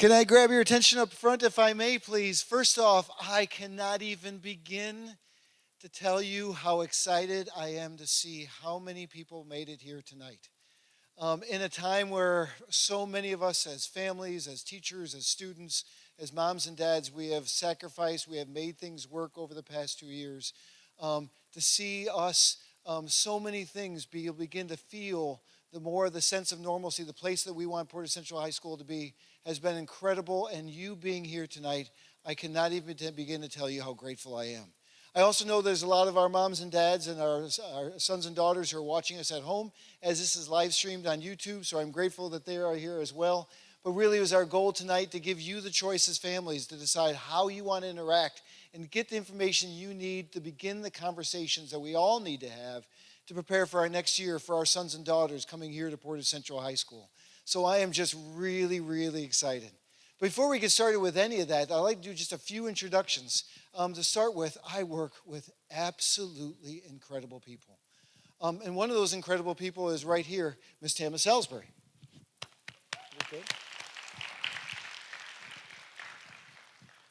Can I grab your attention up front, if I may, please? First off, I cannot even begin to tell you how excited I am to see how many people made it here tonight. In a time where so many of us as families, as teachers, as students, as moms and dads, we have sacrificed, we have made things work over the past 2 years. To see us, so many things begin to feel the sense of normalcy, the place that we want Portage Central High School to be, has been incredible. And you being here tonight, I cannot even begin to tell you how grateful I am. I also know there's a lot of our moms and dads and our sons and daughters who are watching us at home as this is live streamed on YouTube, so I'm grateful that they are here as well. But really it was our goal tonight to give you the choice as families to decide how you want to interact and get the information you need to begin the conversations that we all need to have to prepare for our next year for our sons and daughters coming here to Portage Central High School. So I am just really, really excited. Before we get started with any of that, I'd like to do just a few introductions. To start with, I work with absolutely incredible people. And one of those incredible people is right here, Miss Tama Salisbury. Okay.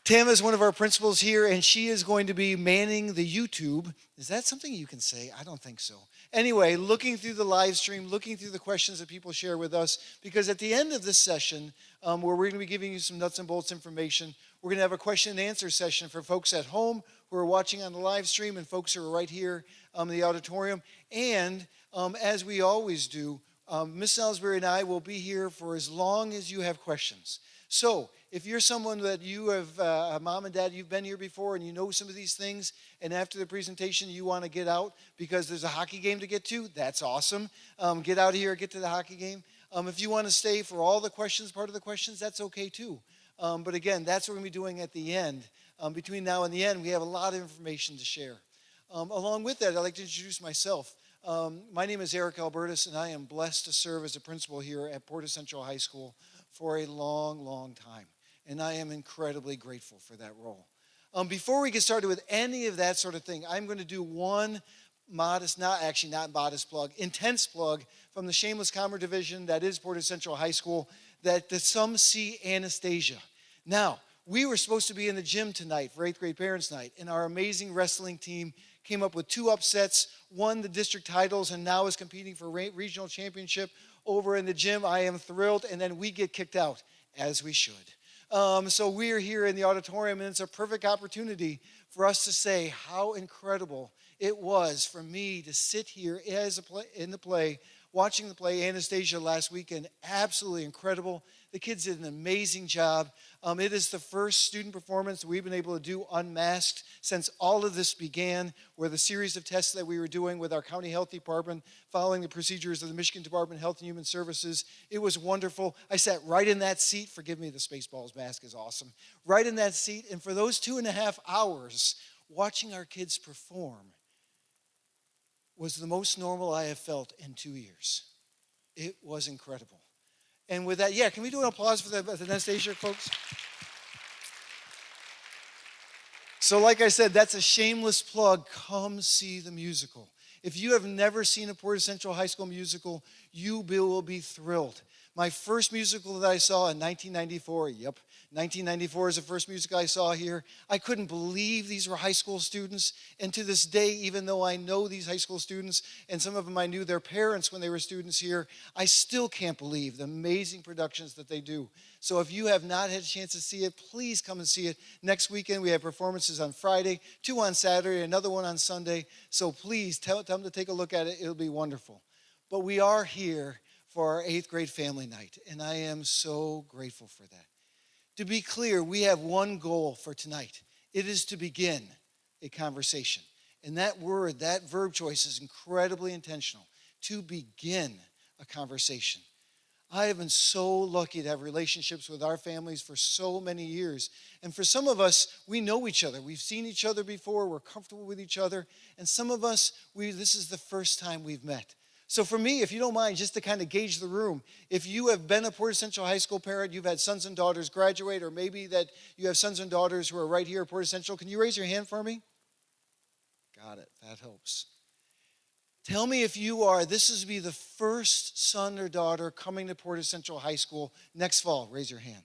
Tama is one of our principals here, and she is going to be manning the YouTube. Is that something you can say? I don't think so. Anyway, looking through the live stream, looking through the questions that people share with us, because at the end of this session, where we're going to be giving you some nuts and bolts information, we're going to have a question and answer session for folks at home who are watching on the live stream and folks who are right here in the auditorium. And as we always do, Miss Salisbury and I will be here for as long as you have questions. So if you're someone that you have, mom and dad, you've been here before and you know some of these things, and after the presentation you want to get out because there's a hockey game to get to, that's awesome. Get out here, get to the hockey game. If you want to stay for all the questions, part of the questions, that's okay too. But again, that's what we're going to be doing at the end. Between now and the end, we have a lot of information to share. Along with that, I'd like to introduce myself. My name is Eric Albertus, and I am blessed to serve as a principal here at Portage Central High School for a long, long time. And I am incredibly grateful for that role. Before we get started with any of that sort of thing, I'm going to do one intense plug from the Shameless Commerce Division that is Portage Central High School, that some see Anastasia. Now, we were supposed to be in the gym tonight for 8th grade parents night, and our amazing wrestling team came up with 2 upsets, won the district titles, and now is competing for regional championship over in the gym. I am thrilled, and then we get kicked out, as we should. So we're here in the auditorium, and it's a perfect opportunity for us to say how incredible it was for me to sit here in the play, watching the play Anastasia last weekend. Absolutely incredible. The kids did an amazing job. It is the first student performance that we've been able to do unmasked since all of this began, where the series of tests that we were doing with our county health department, following the procedures of the Michigan Department of Health and Human Services. It was wonderful. I sat right in that seat. Forgive me, the Spaceballs mask is awesome. Right in that seat, and for those 2.5 hours, watching our kids perform was the most normal I have felt in 2 years. It was incredible. And with that, can we do an applause for the Anastasia folks? So like I said, that's a shameless plug. Come see the musical. If you have never seen a Portage Central High School musical, you will be thrilled. My first musical that I saw in 1994, 1994 is the first musical I saw here. I couldn't believe these were high school students. And to this day, even though I know these high school students, and some of them I knew their parents when they were students here, I still can't believe the amazing productions that they do. So if you have not had a chance to see it, please come and see it. Next weekend, we have performances on Friday, 2 on Saturday, another one on Sunday. So please tell them to take a look at it. It'll be wonderful. But we are here for our 8th grade family night, and I am so grateful for that. To be clear, we have one goal for tonight. It is to begin a conversation. And that verb choice is incredibly intentional. To begin a conversation. I have been so lucky to have relationships with our families for so many years. And for some of us, we know each other. We've seen each other before. We're comfortable with each other. And some of us, this is the first time we've met. So for me, if you don't mind, just to kind of gauge the room, if you have been a Portage Central High School parent, you've had sons and daughters graduate, or maybe that you have sons and daughters who are right here at Portage Central, can you raise your hand for me? Got it. That helps. Tell me if this is to be the first son or daughter coming to Portage Central High School next fall. Raise your hand.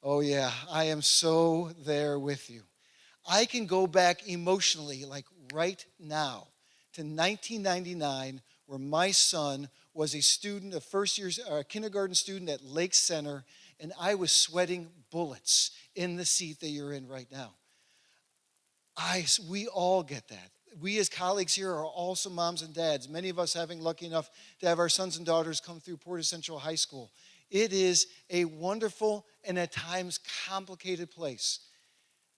Oh, yeah, I am so there with you. I can go back emotionally, like right now, to 1999, where my son was a student, a first year kindergarten student at Lake Center, and I was sweating bullets in the seat that you're in right now. We all get that. We as colleagues here are also moms and dads, many of us having lucky enough to have our sons and daughters come through Portage Central High School. It is a wonderful and at times complicated place.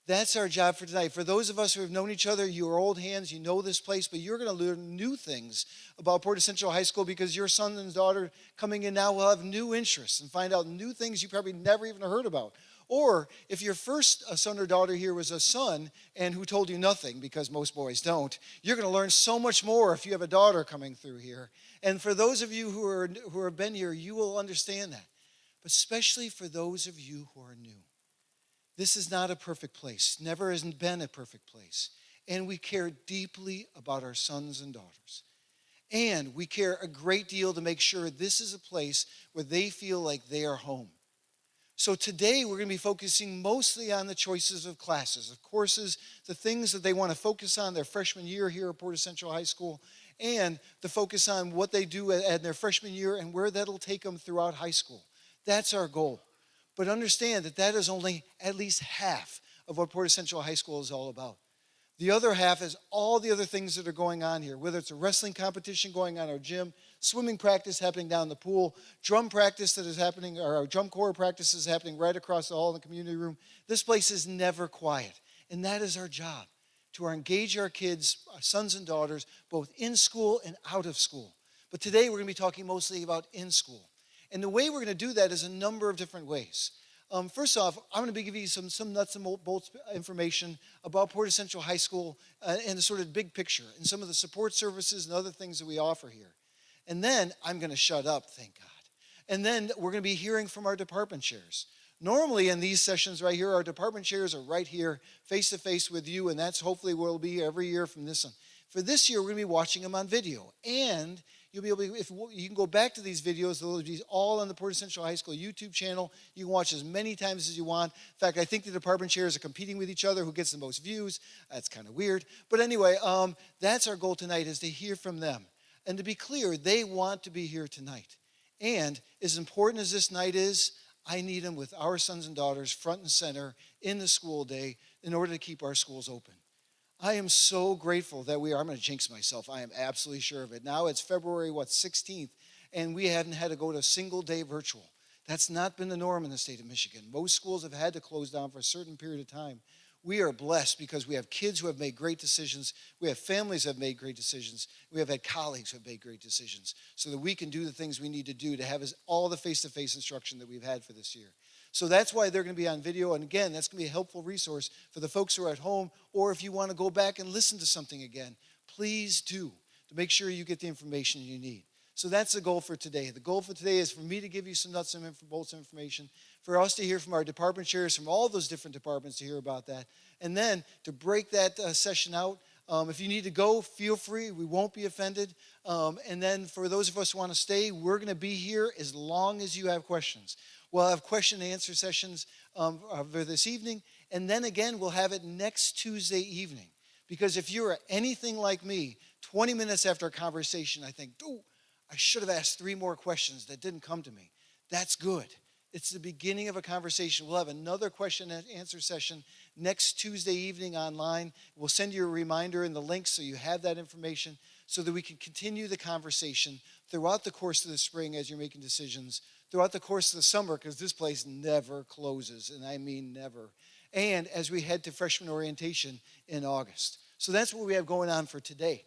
That's our job for tonight. For those of us who have known each other, you are old hands, you know this place, but you're going to learn new things about Portage Central High School because your son and daughter coming in now will have new interests and find out new things you probably never even heard about. Or if your first son or daughter here was a son and who told you nothing, because most boys don't, you're going to learn so much more if you have a daughter coming through here. And for those of you who have been here, you will understand that. But especially for those of you who are new. This is not a perfect place, never has been a perfect place. And we care deeply about our sons and daughters. And we care a great deal to make sure this is a place where they feel like they are home. So today we're going to be focusing mostly on the choices of classes, of courses, the things that they want to focus on their freshman year here at Portage Central High School, and the focus on what they do at their freshman year and where that'll take them throughout high school. That's our goal. But understand that that is only at least half of what Portage Central High School is all about. The other half is all the other things that are going on here, whether it's a wrestling competition going on in our gym, swimming practice happening down the pool, drum practice that is happening, or our drum corps practice is happening right across the hall in the community room. This place is never quiet, and that is our job, to engage our kids, our sons and daughters, both in school and out of school. But today we're going to be talking mostly about in school. And the way we're going to do that is a number of different ways. First off, I'm going to be giving you some nuts and bolts information about Portage Central High School and the sort of big picture and some of the support services and other things that we offer here. And then I'm going to shut up, thank God. And then we're going to be hearing from our department chairs. Normally in these sessions right here, our department chairs are right here face to face with you, and that's hopefully where we'll be every year from this on. For this year, we're going to be watching them on video. And you'll be able to, if you can go back to these videos, they'll be all on the Portage Central High School YouTube channel. You can watch as many times as you want. In fact, I think the department chairs are competing with each other who gets the most views. That's kind of weird. But anyway, that's our goal tonight, is to hear from them. And to be clear, they want to be here tonight. And as important as this night is, I need them with our sons and daughters front and center in the school day in order to keep our schools open. I am so grateful that I'm going to jinx myself. I am absolutely sure of it. Now it's February, 16th, and we haven't had to go to a single day virtual. That's not been the norm in the state of Michigan. Most schools have had to close down for a certain period of time. We are blessed because we have kids who have made great decisions. We have families that have made great decisions. We have had colleagues who have made great decisions so that we can do the things we need to do to have all the face-to-face instruction that we've had for this year. So that's why they're going to be on video. And again, that's going to be a helpful resource for the folks who are at home, or if you want to go back and listen to something again, please do, to make sure you get the information you need. So that's the goal for today. The goal for today is for me to give you some nuts and bolts information, for us to hear from our department chairs from all those different departments to hear about that, and then to break that session out. If you need to go, feel free. We won't be offended. And then for those of us who want to stay, we're going to be here as long as you have questions. We'll have question and answer sessions for this evening. And then again, we'll have it next Tuesday evening. Because if you're anything like me, 20 minutes after a conversation, I think, oh, I should have asked 3 more questions that didn't come to me. That's good. It's the beginning of a conversation. We'll have another question and answer session next Tuesday evening online. We'll send you a reminder and the link so you have that information so that we can continue the conversation throughout the course of the spring as you're making decisions, throughout the course of the summer, because this place never closes, and I mean never, and as we head to freshman orientation in August. So that's what we have going on for today.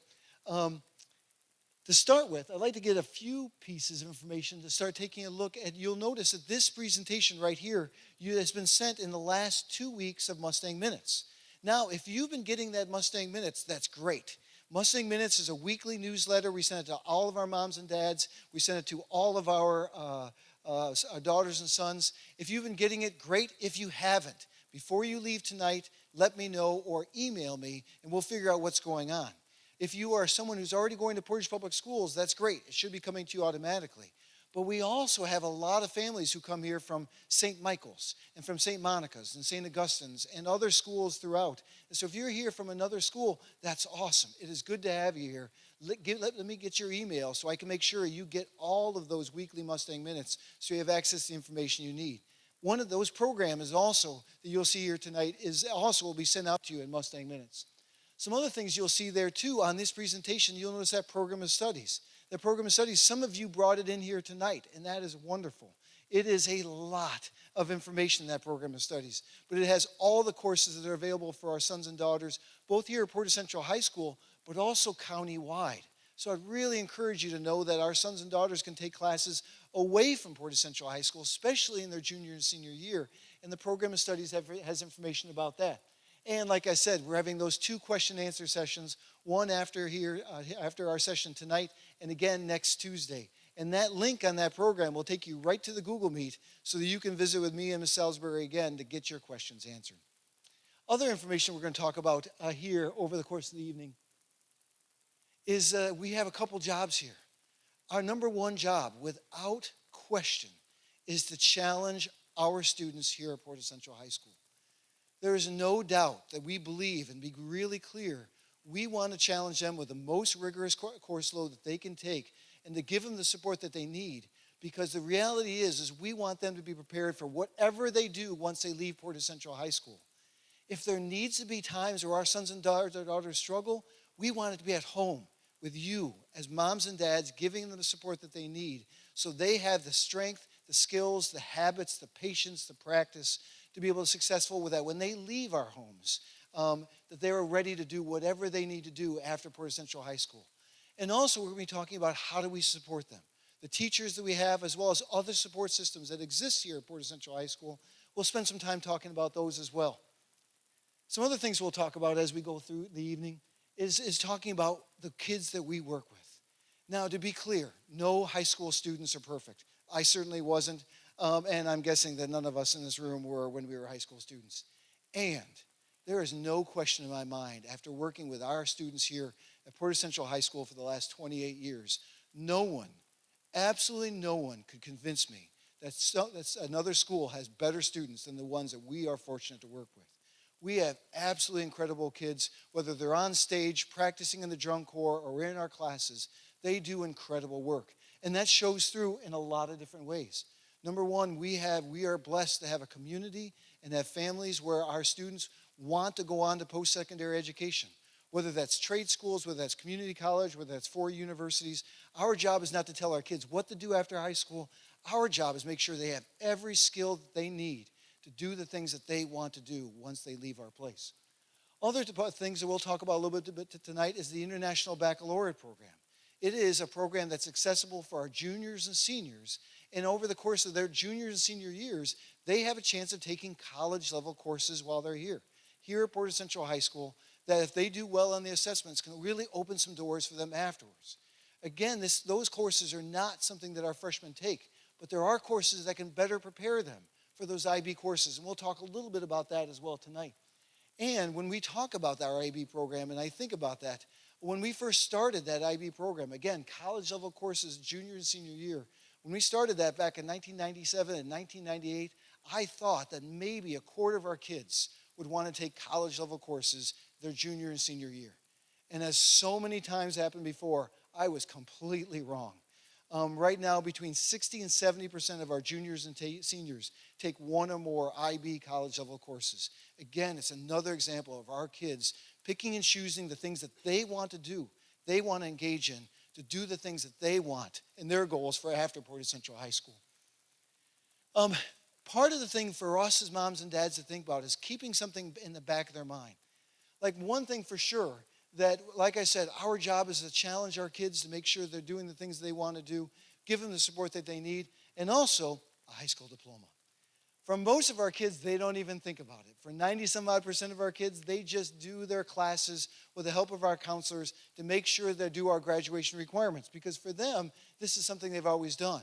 To start with, I'd like to get a few pieces of information to start taking a look at. You'll notice that this presentation right here has been sent in the last 2 weeks of Mustang Minutes. Now, if you've been getting that Mustang Minutes, that's great. Mustang Minutes is a weekly newsletter. We send it to all of our moms and dads. We send it to all of our daughters and sons. If you've been getting it, great. If you haven't, before you leave tonight, let me know or email me, and we'll figure out what's going on. If you are someone who's already going to Portage Public Schools, that's great. It should be coming to you automatically. But we also have a lot of families who come here from St. Michael's and from St. Monica's and St. Augustine's and other schools throughout. And so if you're here from another school, that's awesome. It is good to have you here. Let me get your email so I can make sure you get all of those weekly Mustang Minutes so you have access to the information you need. One of those programs is also, that you'll see here tonight, is also will be sent out to you in Mustang Minutes. Some other things you'll see there too on this presentation, you'll notice that program of studies. That program of studies, some of you brought it in here tonight, and that is wonderful. It is a lot of information in that program of studies, but it has all the courses that are available for our sons and daughters, both here at Portage Central High School, but also county-wide. So I'd really encourage you to know that our sons and daughters can take classes away from Portage Central High School, especially in their junior and senior year, and the program of studies has information about that. And like I said, we're having those 2 question and answer sessions, one after our session tonight, and again next Tuesday. And that link on that program will take you right to the Google Meet so that you can visit with me and Ms. Salisbury again to get your questions answered. Other information we're going to talk about here over the course of the evening is we have a couple jobs here. Our number one job, without question, is to challenge our students here at Portage Central High School. There is no doubt that we believe, and be really clear, we want to challenge them with the most rigorous course load that they can take and to give them the support that they need, because the reality is we want them to be prepared for whatever they do once they leave Portage Central High School. If there needs to be times where our sons and daughters struggle, we want it to be at home with you as moms and dads, giving them the support that they need so they have the strength, the skills, the habits, the patience, the practice to be able to be successful with that when they leave our homes, that they are ready to do whatever they need to do after Portage Central High School. And also we're going to be talking about how do we support them. The teachers that we have, as well as other support systems that exist here at Portage Central High School, we'll spend some time talking about those as well. Some other things we'll talk about as we go through the evening is talking about the kids that we work with. Now, to be clear, no high school students are perfect. I certainly wasn't, and I'm guessing that none of us in this room were when we were high school students. And there is no question in my mind, after working with our students here at Portage Central High School for the last 28 years, no one, absolutely no one could convince me that another school has better students than the ones that we are fortunate to work with. We have absolutely incredible kids, whether they're on stage, practicing in the drum corps, or in our classes. They do incredible work. And that shows through in a lot of different ways. Number one, we are blessed to have a community and have families where our students want to go on to post-secondary education. Whether that's trade schools, whether that's community college, whether that's 4 universities. Our job is not to tell our kids what to do after high school. Our job is make sure they have every skill that they need to do the things that they want to do once they leave our place. Other things that we'll talk about a little bit tonight is the International Baccalaureate program. It is a program that's accessible for our juniors and seniors, and over the course of their junior and senior years, they have a chance of taking college-level courses while they're here. Here at Portage Central High School, that if they do well on the assessments, can really open some doors for them afterwards. Again, those courses are not something that our freshmen take, but there are courses that can better prepare them for those IB courses, and we'll talk a little bit about that as well tonight. And when we talk about our IB program, and I think about that, when we first started that IB program, again, college-level courses, junior and senior year, when we started that back in 1997 and 1998, I thought that maybe a quarter of our kids would want to take college-level courses their junior and senior year. And as so many times happened before, I was completely wrong. Right now, between 60 and 70% of our juniors and seniors take one or more IB college-level courses. Again, it's another example of our kids picking and choosing the things that they want to do, they want to engage in, to do the things that they want and their goals for after Portage Central High School. Part of the thing for us as moms and dads to think about is keeping something in the back of their mind. Like one thing for sure, that, like I said, our job is to challenge our kids to make sure they're doing the things they want to do, give them the support that they need, and also a high school diploma. For most of our kids, they don't even think about it. For 90-some-odd% of our kids, they just do their classes with the help of our counselors to make sure they do our graduation requirements, because for them, this is something they've always done.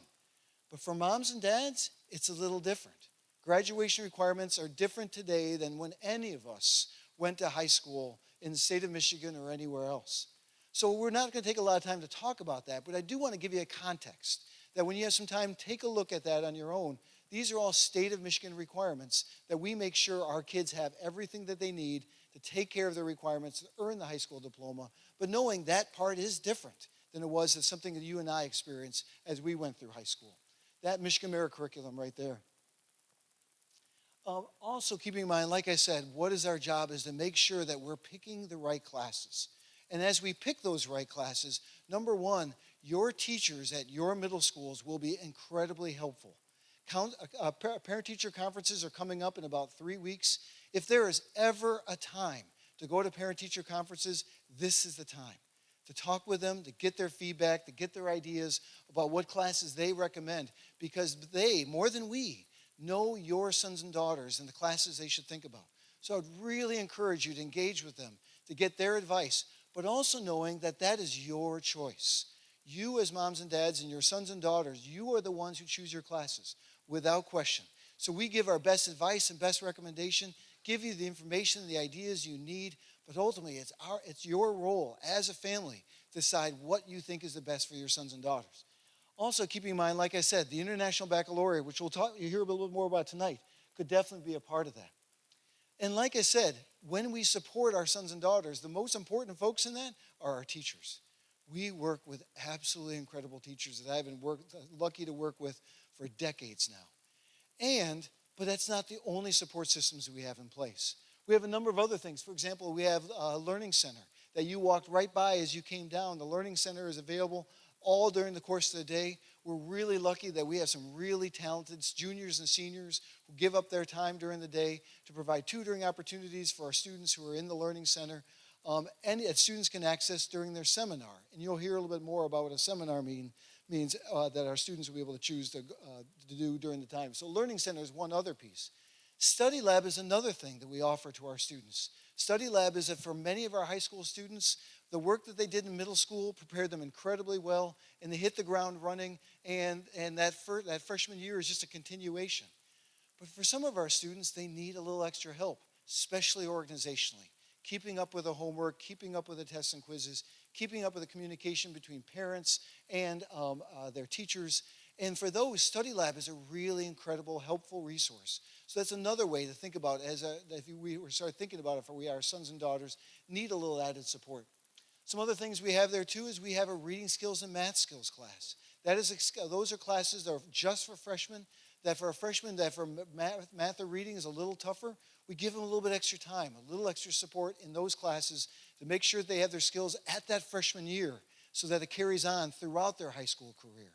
But for moms and dads, it's a little different. Graduation requirements are different today than when any of us went to high school in the state of Michigan or anywhere else. So we're not going to take a lot of time to talk about that, but I do want to give you a context that when you have some time, take a look at that on your own. These are all state of Michigan requirements that we make sure our kids have everything that they need to take care of their requirements to earn the high school diploma, but knowing that part is different than it was something that you and I experienced as we went through high school. That Michigan Merit curriculum right there. Also keeping in mind, like I said, what is our job is to make sure that we're picking the right classes. And as we pick those right classes, number one, your teachers at your middle schools will be incredibly helpful. Parent-teacher conferences are coming up in about 3 weeks. If there is ever a time to go to parent-teacher conferences, this is the time. To talk with them, to get their feedback, to get their ideas about what classes they recommend, because they, more than we, know your sons and daughters and the classes they should think about. So I'd really encourage you to engage with them, to get their advice, but also knowing that that is your choice. You as moms and dads and your sons and daughters, you are the ones who choose your classes, without question. So we give our best advice and best recommendation, give you the information and the ideas you need, but ultimately it's your role as a family to decide what you think is the best for your sons and daughters. Also, keeping in mind, like I said, the International Baccalaureate, which you'll hear a little bit more about tonight, could definitely be a part of that. And like I said, when we support our sons and daughters, the most important folks in that are our teachers. We work with absolutely incredible teachers that I've been lucky to work with for decades now. But that's not the only support systems that we have in place. We have a number of other things. For example, we have a learning center that you walked right by as you came down. The learning center is available all during the course of the day. We're really lucky that we have some really talented juniors and seniors who give up their time during the day to provide tutoring opportunities for our students who are in the learning center, and that students can access during their seminar. And you'll hear a little bit more about what a seminar means that our students will be able to choose to do during the time. So learning center is one other piece. Study lab is another thing that we offer to our students. Study lab is that for many of our high school students, the work that they did in middle school prepared them incredibly well, and they hit the ground running, and that freshman year is just a continuation. But for some of our students, they need a little extra help, especially organizationally. Keeping up with the homework, keeping up with the tests and quizzes, keeping up with the communication between parents and their teachers. And for those, Study Lab is a really incredible, helpful resource. So that's another way to think about if we start thinking about it for our sons and daughters need a little added support. Some other things we have there too is we have a reading skills and math skills class. Those are classes that are just for freshmen. That for a freshman, that for math or reading is a little tougher, we give them a little bit extra time, a little extra support in those classes to make sure they have their skills at that freshman year so that it carries on throughout their high school career.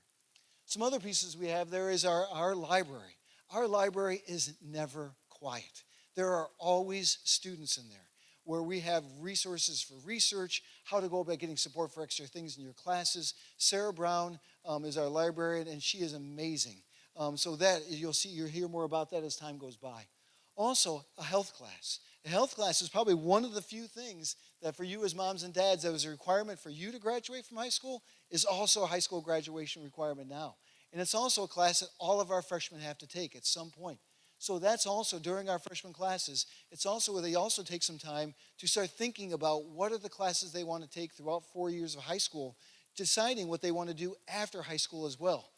Some other pieces we have there is our library. Our library is never quiet. There are always students in there where we have resources for research, how to go about getting support for extra things in your classes. Sarah Brown is our librarian, and she is amazing. So that you'll hear more about that as time goes by. Also, a health class. A health class is probably one of the few things that for you as moms and dads that was a requirement for you to graduate from high school is also a high school graduation requirement now. And it's also a class that all of our freshmen have to take at some point. So that's also during our freshman classes, it's also where they also take some time to start thinking about what are the classes they want to take throughout 4 years of high school, deciding what they want to do after high school as well.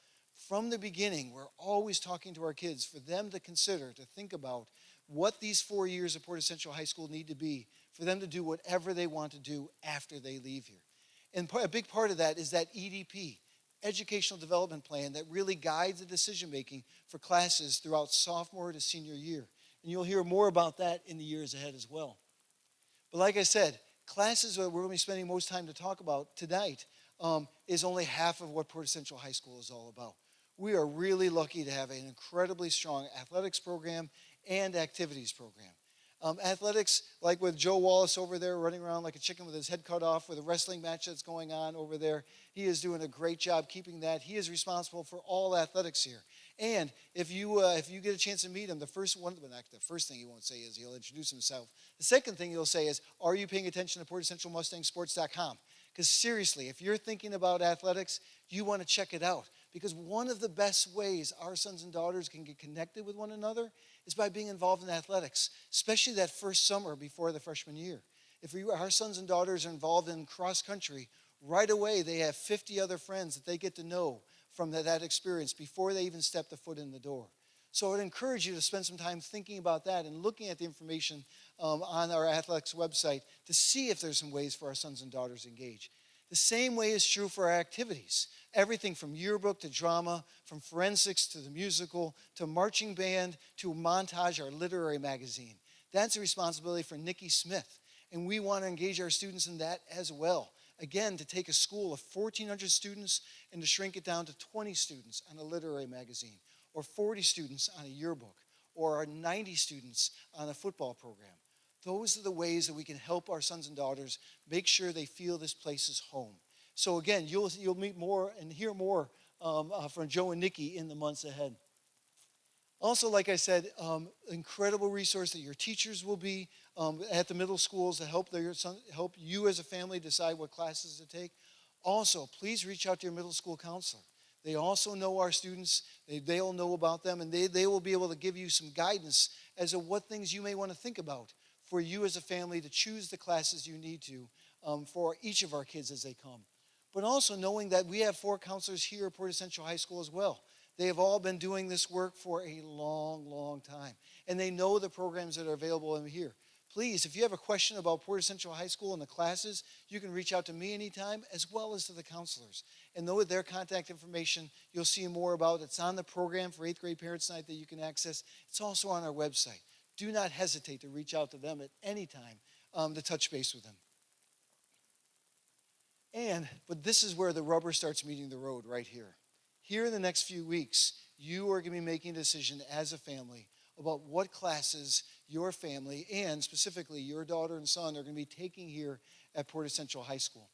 From the beginning, we're always talking to our kids for them to consider, to think about what these 4 years of Portage Central High School need to be for them to do whatever they want to do after they leave here. And a big part of that is that EDP, Educational Development Plan, that really guides the decision-making for classes throughout sophomore to senior year. And you'll hear more about that in the years ahead as well. But like I said, classes that we're going to be spending most time to talk about tonight is only half of what Portage Central High School is all about. We are really lucky to have an incredibly strong athletics program and activities program. Athletics, like with Joe Wallace over there running around like a chicken with his head cut off with a wrestling match that's going on over there, he is doing a great job keeping that. He is responsible for all athletics here. And if you get a chance to meet him, the first thing he won't say is he'll introduce himself. The second thing he'll say is, are you paying attention to PortageCentralMustangSports.com? Because seriously, if you're thinking about athletics, you want to check it out. Because one of the best ways our sons and daughters can get connected with one another is by being involved in athletics, especially that first summer before the freshman year. If our sons and daughters are involved in cross country, right away they have 50 other friends that they get to know from that experience before they even step the foot in the door. So I would encourage you to spend some time thinking about that and looking at the information on our athletics website to see if there's some ways for our sons and daughters to engage. The same way is true for our activities. Everything from yearbook to drama, from forensics to the musical, to marching band, to Montage, our literary magazine. That's a responsibility for Nikki Smith, and we want to engage our students in that as well. Again, to take a school of 1,400 students and to shrink it down to 20 students on a literary magazine, or 40 students on a yearbook, or 90 students on a football program. Those are the ways that we can help our sons and daughters make sure they feel this place is home. So again, you'll meet more and hear more from Joe and Nikki in the months ahead. Also, like I said, incredible resource that your teachers will be at the middle schools to help you as a family decide what classes to take. Also, please reach out to your middle school counselor. They also know our students. They'll know about them, and they will be able to give you some guidance as to what things you may want to think about for you as a family to choose the classes you need to for each of our kids as they come. But also knowing that we have 4 counselors here at Portage Central High School as well. They have all been doing this work for a long, long time, and they know the programs that are available in here. Please, if you have a question about Portage Central High School and the classes, you can reach out to me anytime as well as to the counselors. And with their contact information, you'll see more about. It's on the program for 8th grade Parents Night that you can access. It's also on our website. Do not hesitate to reach out to them at any time to touch base with them. But this is where the rubber starts meeting the road right here. Here in the next few weeks, you are going to be making a decision as a family about what classes your family and specifically your daughter and son are going to be taking here at Portage Central High School.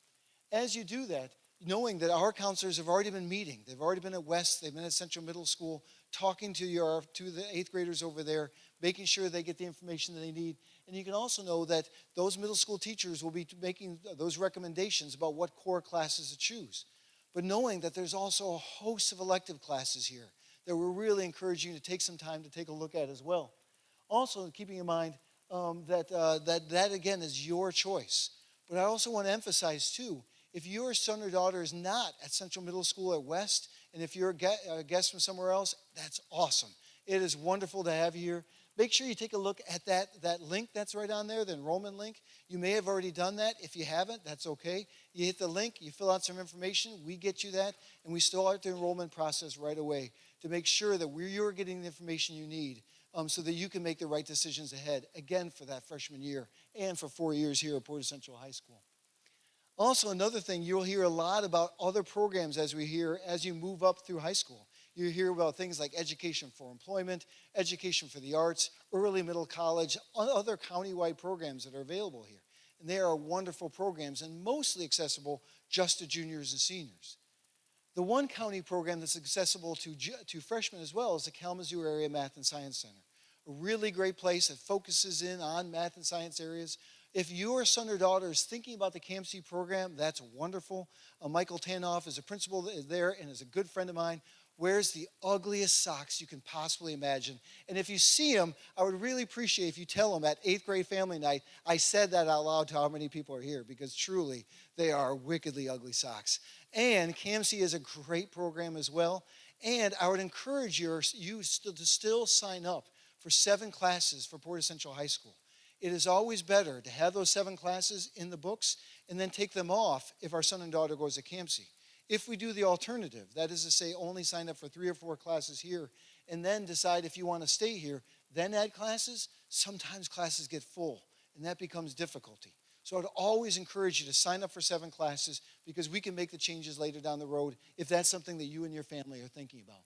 As you do that, knowing that our counselors have already been meeting, they've already been at West, they've been at Central Middle School, talking to the 8th graders over there, making sure they get the information that they need. And you can also know that those middle school teachers will be making those recommendations about what core classes to choose. But knowing that there's also a host of elective classes here that we're really encouraging you to take some time to take a look at as well. Also, keeping in mind that again is your choice. But I also want to emphasize too, if your son or daughter is not at Central Middle School at West, and if you're a guest from somewhere else, that's awesome. It is wonderful to have you here. Make sure you take a look at that link that's right on there, the enrollment link. You may have already done that. If you haven't, that's okay. You hit the link, you fill out some information, we get you that, and we start the enrollment process right away to make sure that you're getting the information you need so that you can make the right decisions ahead, again, for that freshman year and for 4 years here at Portage Central High School. Also, another thing, you'll hear a lot about other programs as you move up through high school. You hear about things like education for employment, education for the arts, early middle college, other countywide programs that are available here. And they are wonderful programs and mostly accessible just to juniors and seniors. The one county program that's accessible to freshmen as well is the Kalamazoo Area Math and Science Center. A really great place that focuses in on math and science areas. If your son or daughter is thinking about the CAMC program, that's wonderful. Michael Tanoff is a principal there and is a good friend of mine. Wears the ugliest socks you can possibly imagine. And if you see him, I would really appreciate if you tell him at 8th grade family night, I said that out loud to how many people are here, because truly, they are wickedly ugly socks. And CAMC is a great program as well. And I would encourage you to still sign up for 7 classes for Portage Central High School. It is always better to have those 7 classes in the books and then take them off if our son and daughter goes to CAMC. If we do the alternative, that is to say only sign up for 3 or 4 classes here and then decide if you want to stay here, then add classes, sometimes classes get full and that becomes difficulty. So I'd always encourage you to sign up for 7 classes because we can make the changes later down the road if that's something that you and your family are thinking about.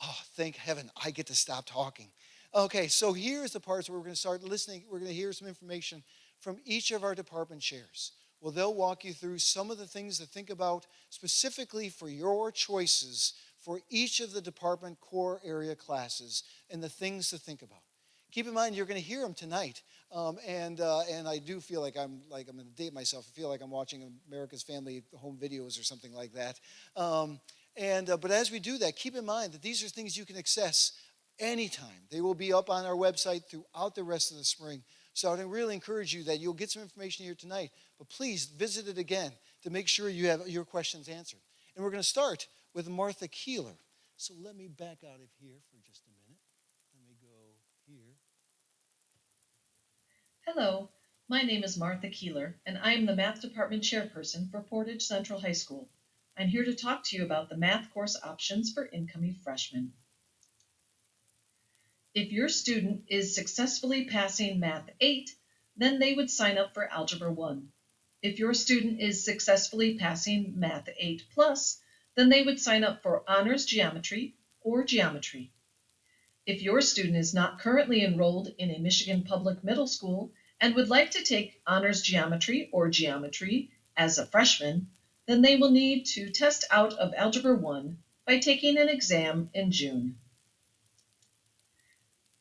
Oh, thank heaven, I get to stop talking. Okay, so here's the parts where we're going to start listening. We're going to hear some information from each of our department chairs. Well, they'll walk you through some of the things to think about specifically for your choices for each of the department core area classes and the things to think about. Keep in mind, you're going to hear them tonight, and I do feel like I'm going to date myself. I feel like I'm watching America's Family Home Videos or something like that. But as we do that, keep in mind that these are things you can access anytime. They will be up on our website throughout the rest of the spring. So I would really encourage you that you'll get some information here tonight, but please visit it again to make sure you have your questions answered. And we're going to start with Martha Keeler. So let me back out of here for just a minute. Let me go here. Hello, my name is Martha Keeler, and I am the Math Department Chairperson for Portage Central High School. I'm here to talk to you about the math course options for incoming freshmen. If your student is successfully passing Math 8, then they would sign up for Algebra 1. If your student is successfully passing Math 8 Plus, then they would sign up for Honors Geometry or Geometry. If your student is not currently enrolled in a Michigan public middle school and would like to take Honors Geometry or Geometry as a freshman, then they will need to test out of Algebra 1 by taking an exam in June.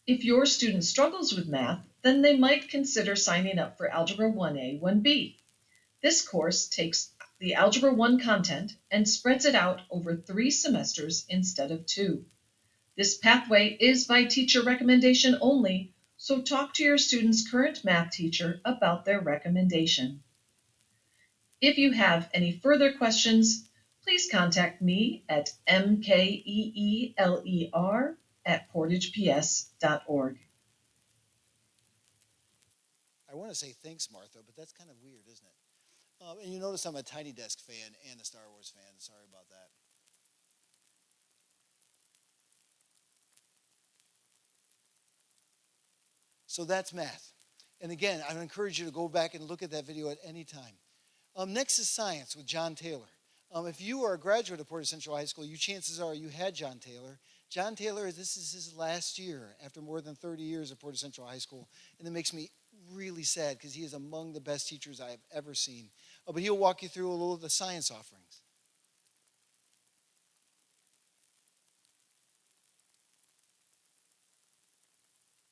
If your student struggles with math, then they might consider signing up for Algebra 1A, 1B. This course takes the Algebra 1 content and spreads it out over 3 semesters instead of 2. This pathway is by teacher recommendation only, so talk to your student's current math teacher about their recommendation. If you have any further questions, please contact me at mkeeler@portageps.org. I want to say thanks, Martha, but that's kind of weird, isn't it? And you notice I'm a Tiny Desk fan and a Star Wars fan. Sorry about that. So that's math. And again, I would encourage you to go back and look at that video at any time. Next is science with John Taylor. If you are a graduate of Portage Central High School, chances are you had John Taylor. John Taylor, this is his last year after more than 30 years at Portage Central High School. And it makes me really sad because he is among the best teachers I have ever seen. But he'll walk you through a little of the science offerings.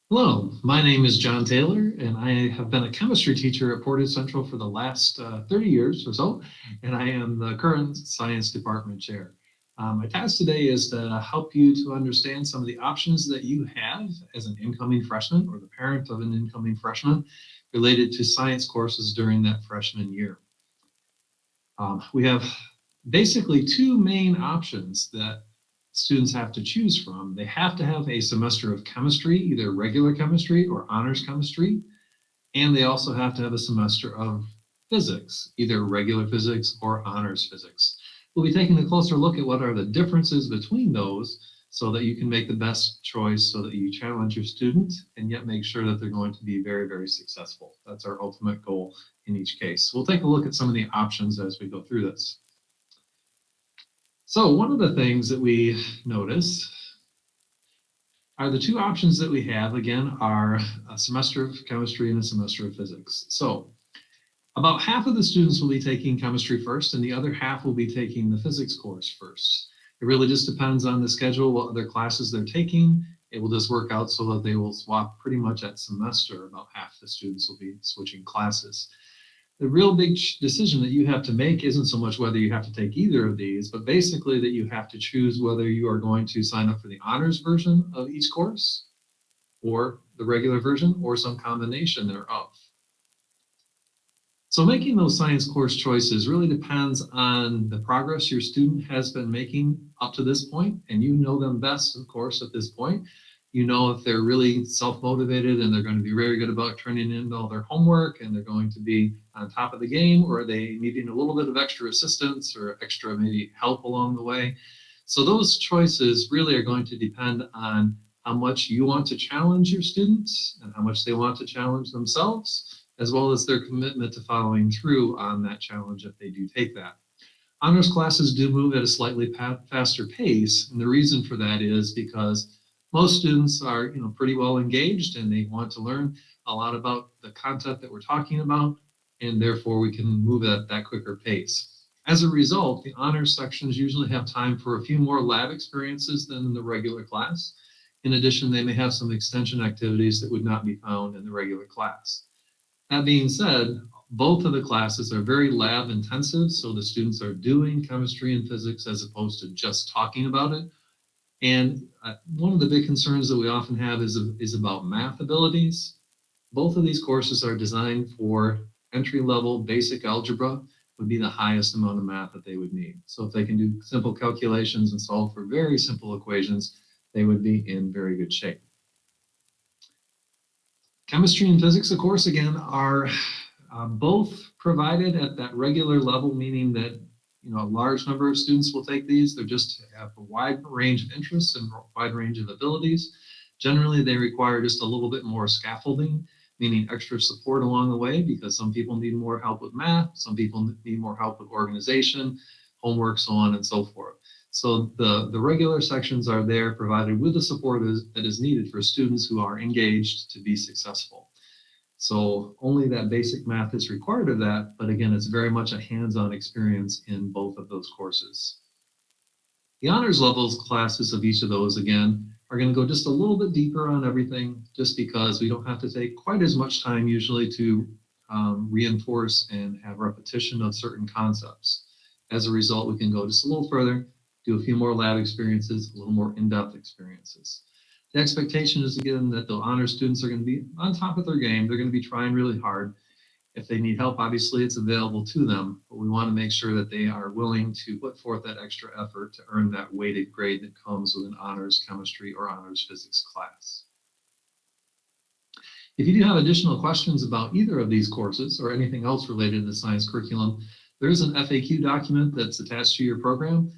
Hello, my name is John Taylor, and I have been a chemistry teacher at Portage Central for the last 30 years or so, and I am the current science department chair. My task today is to help you to understand some of the options that you have as an incoming freshman or the parent of an incoming freshman related to science courses during that freshman year. We have basically 2 main options that students have to choose from. They have to have a semester of chemistry, either regular chemistry or honors chemistry, and they also have to have a semester of physics, either regular physics or honors physics. We'll be taking a closer look at what are the differences between those so that you can make the best choice so that you challenge your student and yet make sure that they're going to be very, very successful. That's our ultimate goal in each case. We'll take a look at some of the options as we go through this. So one of the things that we notice are the 2 options that we have, again, are a semester of chemistry and a semester of physics. So about half of the students will be taking chemistry first, and the other half will be taking the physics course first. It really just depends on the schedule, what other classes they're taking. It will just work out so that they will swap pretty much at semester. About half the students will be switching classes. The real big decision that you have to make isn't so much whether you have to take either of these, but basically that you have to choose whether you are going to sign up for the honors version of each course or the regular version or some combination thereof. So making those science course choices really depends on the progress your student has been making up to this point, and you know them best, of course, at this point. You know if they're really self-motivated and they're going to be very good about turning in all their homework and they're going to be on top of the game, or are they needing a little bit of extra assistance or extra maybe help along the way. So those choices really are going to depend on how much you want to challenge your students and how much they want to challenge themselves, as well as their commitment to following through on that challenge if they do take that. Honors classes do move at a slightly faster pace, and the reason for that is because most students are, pretty well engaged and they want to learn a lot about the content that we're talking about, and therefore we can move at that quicker pace. As a result, the honors sections usually have time for a few more lab experiences than in the regular class. In addition, they may have some extension activities that would not be found in the regular class. That being said, both of the classes are very lab intensive, so the students are doing chemistry and physics as opposed to just talking about it. And one of the big concerns that we often have is about math abilities. Both of these courses are designed for entry-level basic algebra would be the highest amount of math that they would need. So if they can do simple calculations and solve for very simple equations, they would be in very good shape. Chemistry and physics, of course, again, are both provided at that regular level, meaning that a large number of students will take these. They're just have a wide range of interests and a wide range of abilities. Generally, they require just a little bit more scaffolding, meaning extra support along the way, because some people need more help with math, some people need more help with organization, homework, so on and so forth. So the regular sections are there provided with the support that is needed for students who are engaged to be successful. So only that basic math is required of that, but again, it's very much a hands-on experience in both of those courses. The honors levels classes of each of those, again, are going to go just a little bit deeper on everything, just because we don't have to take quite as much time usually to reinforce and have repetition of certain concepts. As a result, we can go just a little further, do a few more lab experiences, a little more in-depth experiences. The expectation is, again, that the honor students are going to be on top of their game. They're going to be trying really hard. If they need help, obviously it's available to them, but we want to make sure that they are willing to put forth that extra effort to earn that weighted grade that comes with an honors chemistry or honors physics class. If you do have additional questions about either of these courses or anything else related to the science curriculum, there is an FAQ document that's attached to your program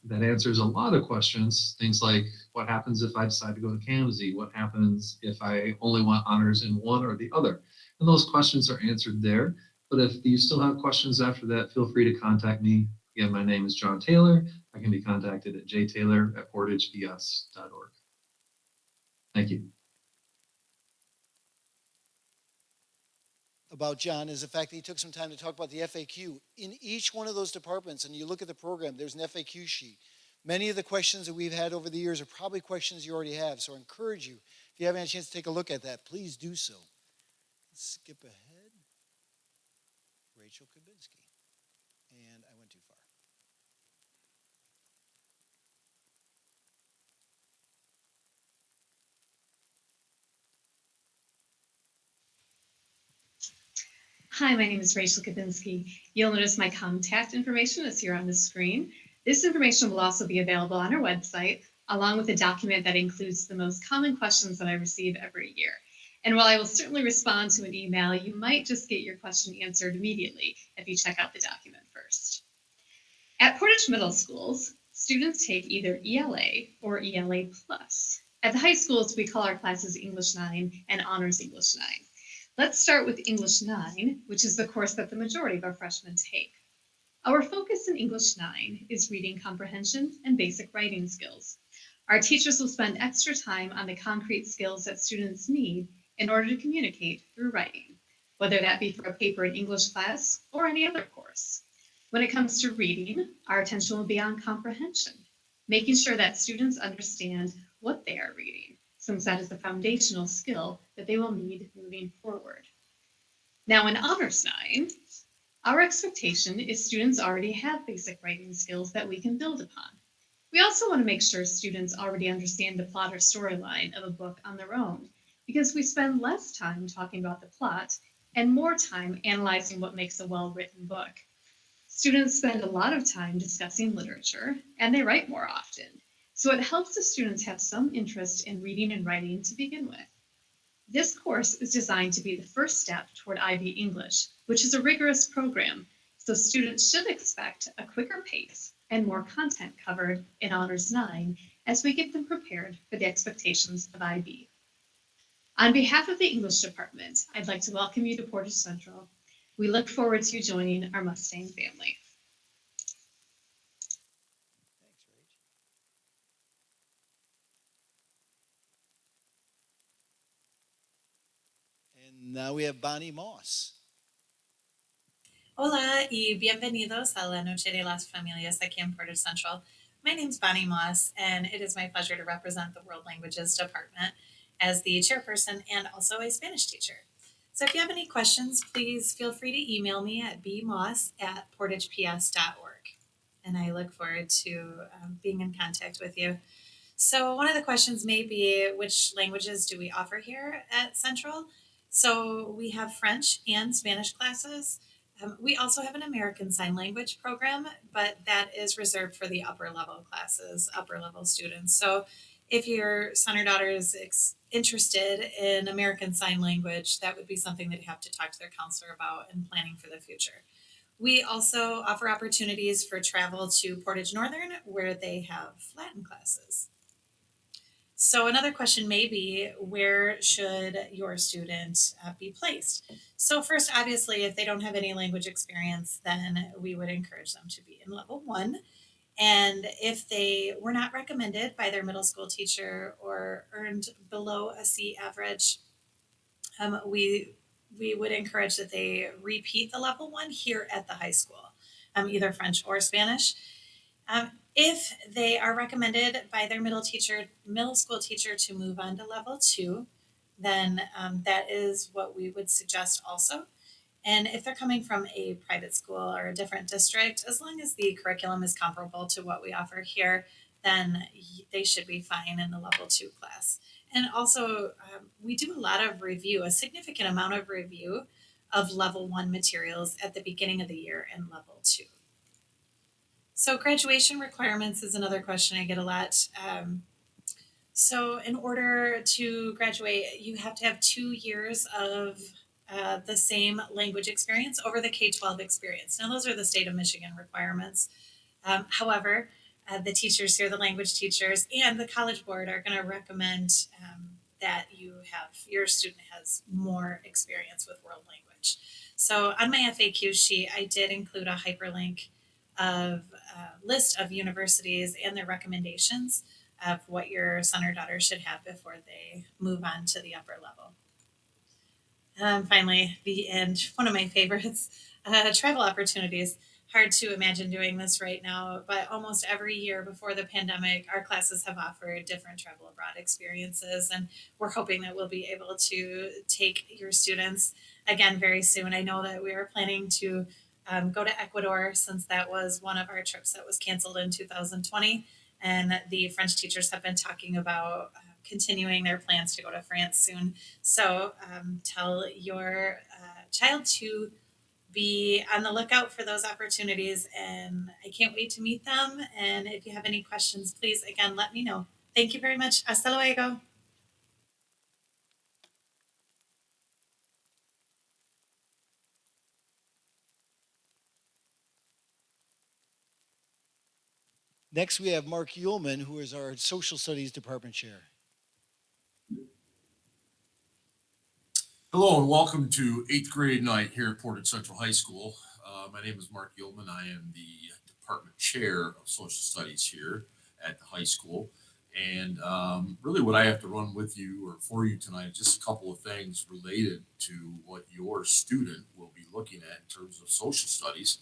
that answers a lot of questions. Things like, what happens if I decide to go to Kalamazoo? What happens if I only want honors in one or the other? And those questions are answered there. But if you still have questions after that, feel free to contact me. Again, my name is John Taylor. I can be contacted at jtaylor@portagebs.org. Thank you. About John is the fact that he took some time to talk about the FAQ. In each one of those departments, and you look at the program, there's an FAQ sheet. Many of the questions that we've had over the years are probably questions you already have. So I encourage you, if you haven't had a chance to take a look at that, please do so. Let's skip ahead. Rachel Kabinski. And I went too far. Hi, my name is Rachel Kabinski. You'll notice my contact information is here on the screen. This information will also be available on our website, along with a document that includes the most common questions that I receive every year. And while I will certainly respond to an email, you might just get your question answered immediately if you check out the document first. At Portage Middle Schools, students take either ELA or ELA Plus. At the high schools, we call our classes English 9 and Honors English 9. Let's start with English 9, which is the course that the majority of our freshmen take. Our focus in English 9 is reading comprehension and basic writing skills. Our teachers will spend extra time on the concrete skills that students need in order to communicate through writing, whether that be for a paper in English class or any other course. When it comes to reading, our attention will be on comprehension, making sure that students understand what they are reading, since that is the foundational skill that they will need moving forward. Now in Honors 9, our expectation is students already have basic writing skills that we can build upon. We also want to make sure students already understand the plot or storyline of a book on their own, because we spend less time talking about the plot and more time analyzing what makes a well-written book. Students spend a lot of time discussing literature, and they write more often. So it helps the students have some interest in reading and writing to begin with. This course is designed to be the first step toward IB English, which is a rigorous program, so students should expect a quicker pace and more content covered in Honors 9 as we get them prepared for the expectations of IB. On behalf of the English department, I'd like to welcome you to Portage Central. We look forward to you joining our Mustang family. Thanks, Rach. And now we have Bonnie Moss. Hola y bienvenidos a la Noche de las Familias aquí en Portage Central. My name's Bonnie Moss, and it is my pleasure to represent the World Languages Department as the chairperson and also a Spanish teacher. So if you have any questions, please feel free to email me at bmoss@portageps.org. And I look forward to being in contact with you. So one of the questions may be, which languages do we offer here at Central? So we have French and Spanish classes. We also have an American Sign Language program, but that is reserved for the upper level classes, upper level students. So if your son or daughter is interested in American Sign Language, that would be something that you have to talk to their counselor about and planning for the future. We also offer opportunities for travel to Portage Northern, where they have Latin classes. So another question may be, where should your student be placed? So first, obviously, if they don't have any language experience, then we would encourage them to be in level one. And if they were not recommended by their middle school teacher or earned below a C average, we would encourage that they repeat the level one here at the high school, either French or Spanish. If they are recommended by their middle school teacher to move on to level two, then that is what we would suggest also. And if they're coming from a private school or a different district, as long as the curriculum is comparable to what we offer here, then they should be fine in the level two class. And also, we do a lot of review, a significant amount of review of level one materials at the beginning of the year in level two. So graduation requirements is another question I get a lot. So in order to graduate, you have to have 2 years of the same language experience over the K-12 experience. Now, those are the state of Michigan requirements. However, the teachers here, the language teachers, and the College Board are going to recommend that your student has more experience with world language. So on my FAQ sheet, I did include a hyperlink of a list of universities and their recommendations of what your son or daughter should have before they move on to the upper level. Finally, the end, one of my favorites, travel opportunities. Hard to imagine doing this right now, but almost every year before the pandemic, our classes have offered different travel abroad experiences, and we're hoping that we'll be able to take your students again very soon. I know that we are planning to go to Ecuador, since that was one of our trips that was canceled in 2020, and the French teachers have been talking about continuing their plans to go to France soon. So tell your child to be on the lookout for those opportunities, and I can't wait to meet them. And if you have any questions, please again let me know. Thank you very much. Hasta luego. Next, we have Mark Uhlman, who is our Social Studies Department Chair. Hello and welcome to 8th grade night here at Portage Central High School. My name is Mark Uhlman. I am the Department Chair of Social Studies here at the high school. And really what I have to run with you or for you tonight is just a couple of things related to what your student will be looking at in terms of social studies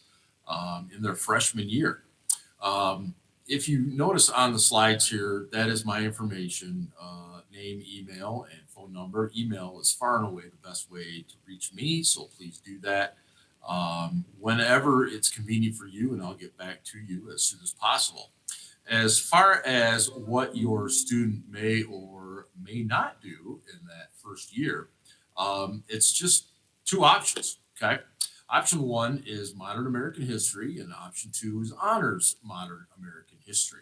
in their freshman year. If you notice on the slides here, that is my information, name, email, and phone number. Email is far and away the best way to reach me, so please do that whenever it's convenient for you, and I'll get back to you as soon as possible. As far as what your student may or may not do in that first year, it's just two options, okay? Option one is modern American history, and option two is honors modern American history.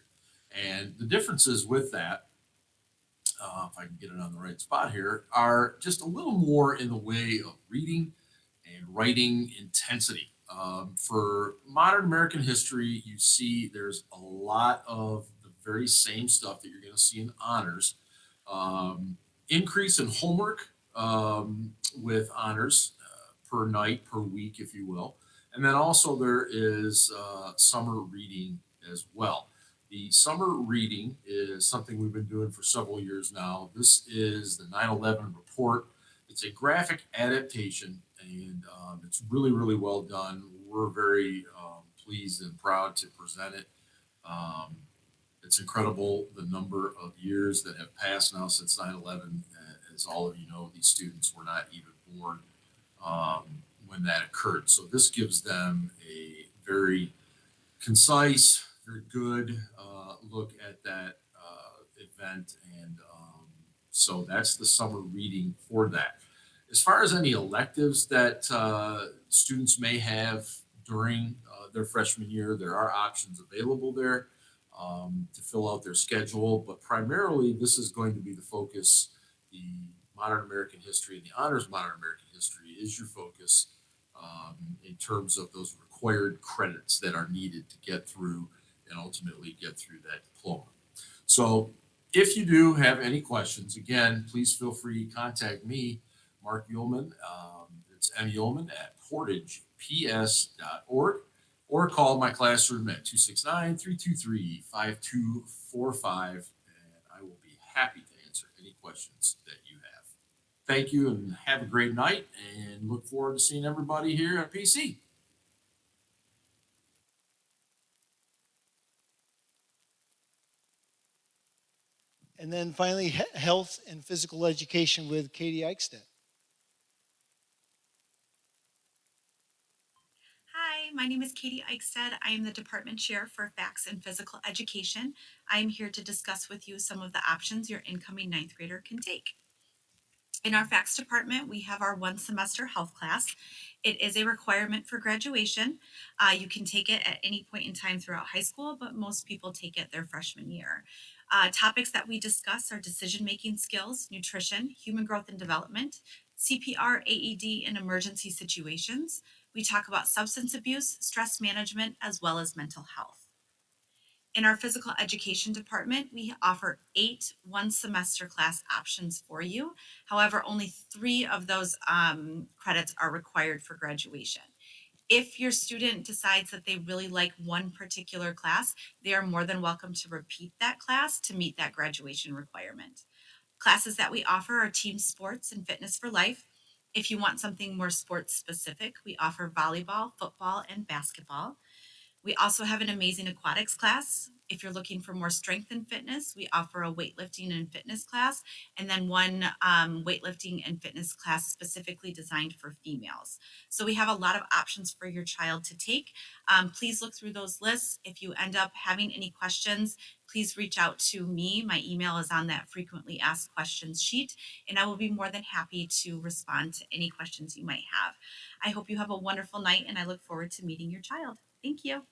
And the differences with that, if I can get it on the right spot here, are just a little more in the way of reading and writing intensity. For modern American history, you see there's a lot of the very same stuff that you're going to see in honors. Increase in homework with honors per night, per week, if you will. And then also there is summer reading as well. The summer reading is something we've been doing for several years now. This is the 9/11 report. It's a graphic adaptation, and it's really, really well done. We're very pleased and proud to present it. It's incredible the number of years that have passed now since 9/11. As all of you know, these students were not even born when that occurred. So this gives them a very concise, very good look at that event. And so that's the summer reading for that. As far as any electives that students may have during their freshman year, there are options available there to fill out their schedule, but primarily this is going to be the focus. The modern American history and the honors modern American history is your focus in terms of those required credits that are needed to get through and ultimately get through that diploma. So if you do have any questions, again, please feel free to contact me, Mark Ullman. It's mullman at portageps.org, or call my classroom at 269-323-5245, and I will be happy to answer any questions that you have. Thank you and have a great night, and look forward to seeing everybody here at PC. And then finally, health and physical education with Katie Eichstadt. Hi, my name is Katie Eichstadt. I am the department chair for FACS and physical education. I am here to discuss with you some of the options your incoming ninth grader can take. In our FACS department, we have our one semester health class. It is a requirement for graduation. You can take it at any point in time throughout high school, but most people take it their freshman year. Topics that we discuss are decision-making skills, nutrition, human growth and development, CPR, AED, and emergency situations. We talk about substance abuse, stress management, as well as mental health. In our physical education department, we offer 8 one semester class options for you. However, only 3 of those credits are required for graduation. If your student decides that they really like one particular class, they are more than welcome to repeat that class to meet that graduation requirement. Classes that we offer are team sports and fitness for life. If you want something more sports specific, we offer volleyball, football, and basketball. We also have an amazing aquatics class. If you're looking for more strength and fitness, we offer a weightlifting and fitness class, and then one weightlifting and fitness class specifically designed for females. So we have a lot of options for your child to take. Please look through those lists. If you end up having any questions, please reach out to me. My email is on that frequently asked questions sheet, and I will be more than happy to respond to any questions you might have. I hope you have a wonderful night, and I look forward to meeting your child. Thank you.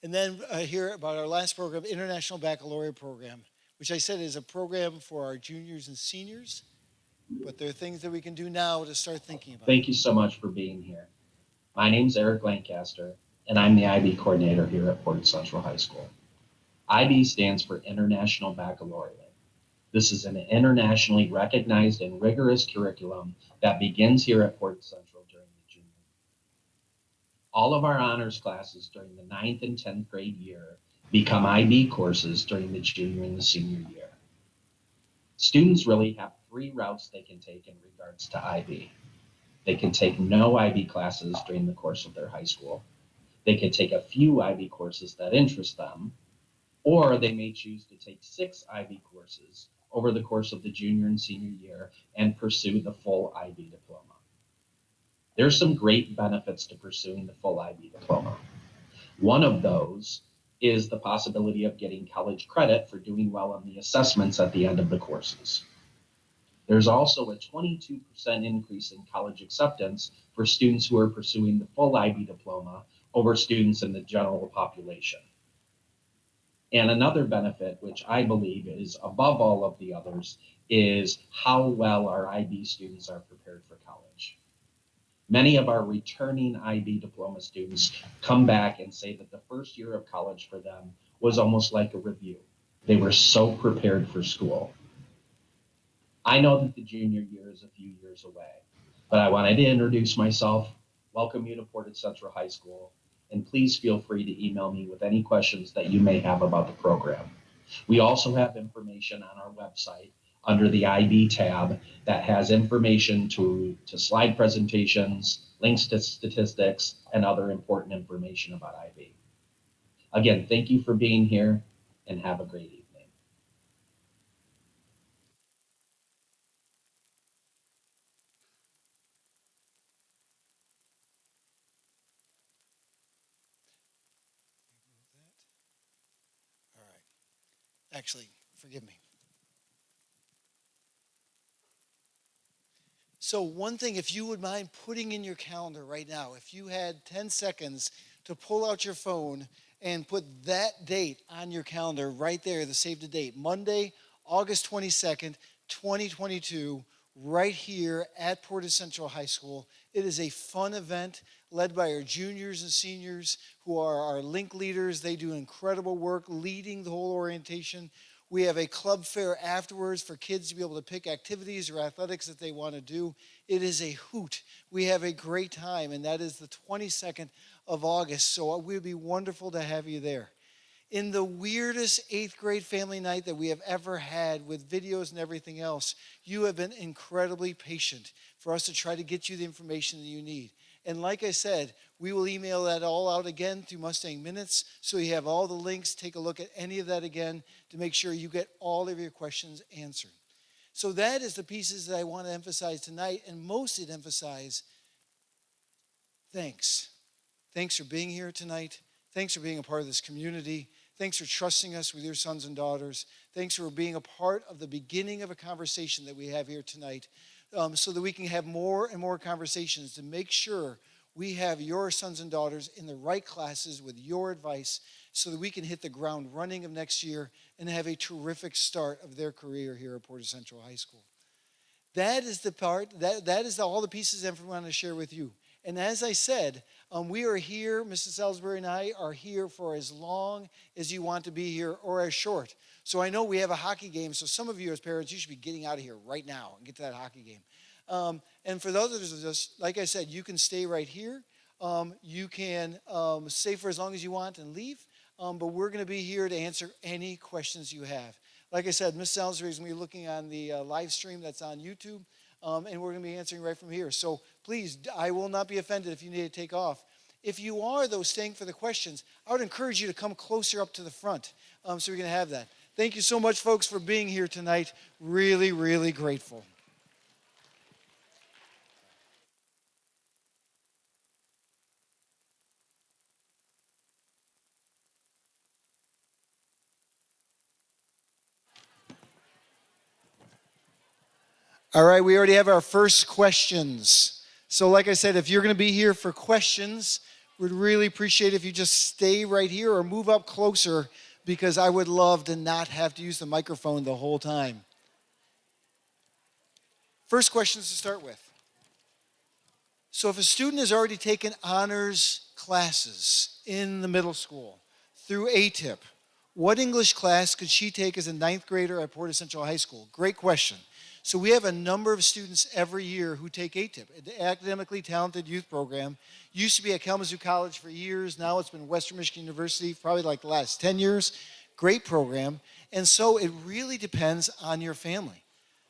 And then hear about our last program, International Baccalaureate Program, which I said is a program for our juniors and seniors, but there are things that we can do now to start thinking about. Thank you so much for being here. My name's Eric Lancaster, and I'm the IB coordinator here at Portage Central High School. IB stands for International Baccalaureate. This is an internationally recognized and rigorous curriculum that begins here at Portage Central during the junior year. All of our honors classes during the 9th and 10th grade year become IB courses during the junior and the senior year. Students really have 3 routes they can take in regards to IB. They can take no IB classes during the course of their high school. They can take a few IB courses that interest them, or they may choose to take 6 IB courses over the course of the junior and senior year and pursue the full IB diploma. There's some great benefits to pursuing the full IB diploma. One of those is the possibility of getting college credit for doing well on the assessments at the end of the courses. There's also a 22% increase in college acceptance for students who are pursuing the full IB diploma over students in the general population. And another benefit, which I believe is above all of the others, is how well our IB students are prepared for college. Many of our returning IB diploma students come back and say that the first year of college for them was almost like a review. They were so prepared for school. I know that the junior year is a few years away, but I wanted to introduce myself, welcome you to Portage Central High School, and please feel free to email me with any questions that you may have about the program. We also have information on our website under the IB tab that has information to slide presentations, links to statistics, and other important information about IB. Again, thank you for being here and have a great evening. Actually, forgive me. So one thing, if you would mind putting in your calendar right now, if you had 10 seconds to pull out your phone and put that date on your calendar right there, the save the date, Monday, August 22nd, 2022, right here at Portage Central High School. It is a fun event led by our juniors and seniors who are our link leaders. They do incredible work leading the whole orientation. We have a club fair afterwards for kids to be able to pick activities or athletics that they want to do. It is a hoot. We have a great time, and that is the 22nd of August. So it would be wonderful to have you there. In the weirdest 8th grade family night that we have ever had with videos and everything else, you have been incredibly patient for us to try to get you the information that you need. And like I said, we will email that all out again through Mustang Minutes, so you have all the links. Take a look at any of that again to make sure you get all of your questions answered. So that is the pieces that I want to emphasize tonight, and mostly to emphasize thanks. Thanks for being here tonight. Thanks for being a part of this community. Thanks for trusting us with your sons and daughters. Thanks for being a part of the beginning of a conversation that we have here tonight, so that we can have more and more conversations to make sure we have your sons and daughters in the right classes with your advice, so that we can hit the ground running of next year and have a terrific start of their career here at Portage Central High School. That is the part, that is all the pieces that I want to share with you. And as I said, we are here, Mrs. Salisbury and I are here for as long as you want to be here, or as short. So I know we have a hockey game, so some of you as parents, you should be getting out of here right now and get to that hockey game. And for those of us, like I said, you can stay right here. You can stay for as long as you want and leave. But we're going to be here to answer any questions you have. Like I said, Ms. Salisbury is going to be looking on the live stream that's on YouTube, and we're going to be answering right from here. So please, I will not be offended if you need to take off. If you are, though, staying for the questions, I would encourage you to come closer up to the front so we can have that. Thank you so much, folks, for being here tonight. Really, really grateful. All right, we already have our first questions. So like I said, if you're going to be here for questions, we'd really appreciate if you just stay right here or move up closer, because I would love to not have to use the microphone the whole time. First questions to start with. So if a student has already taken honors classes in the middle school through ATIP, what English class could she take as a 9th grader at Portage Central High School? Great question. So we have a number of students every year who take ATIP, the Academically Talented Youth Program. Used to be at Kalamazoo College for years. Now it's been Western Michigan University, probably like the last 10 years. Great program. And so it really depends on your family.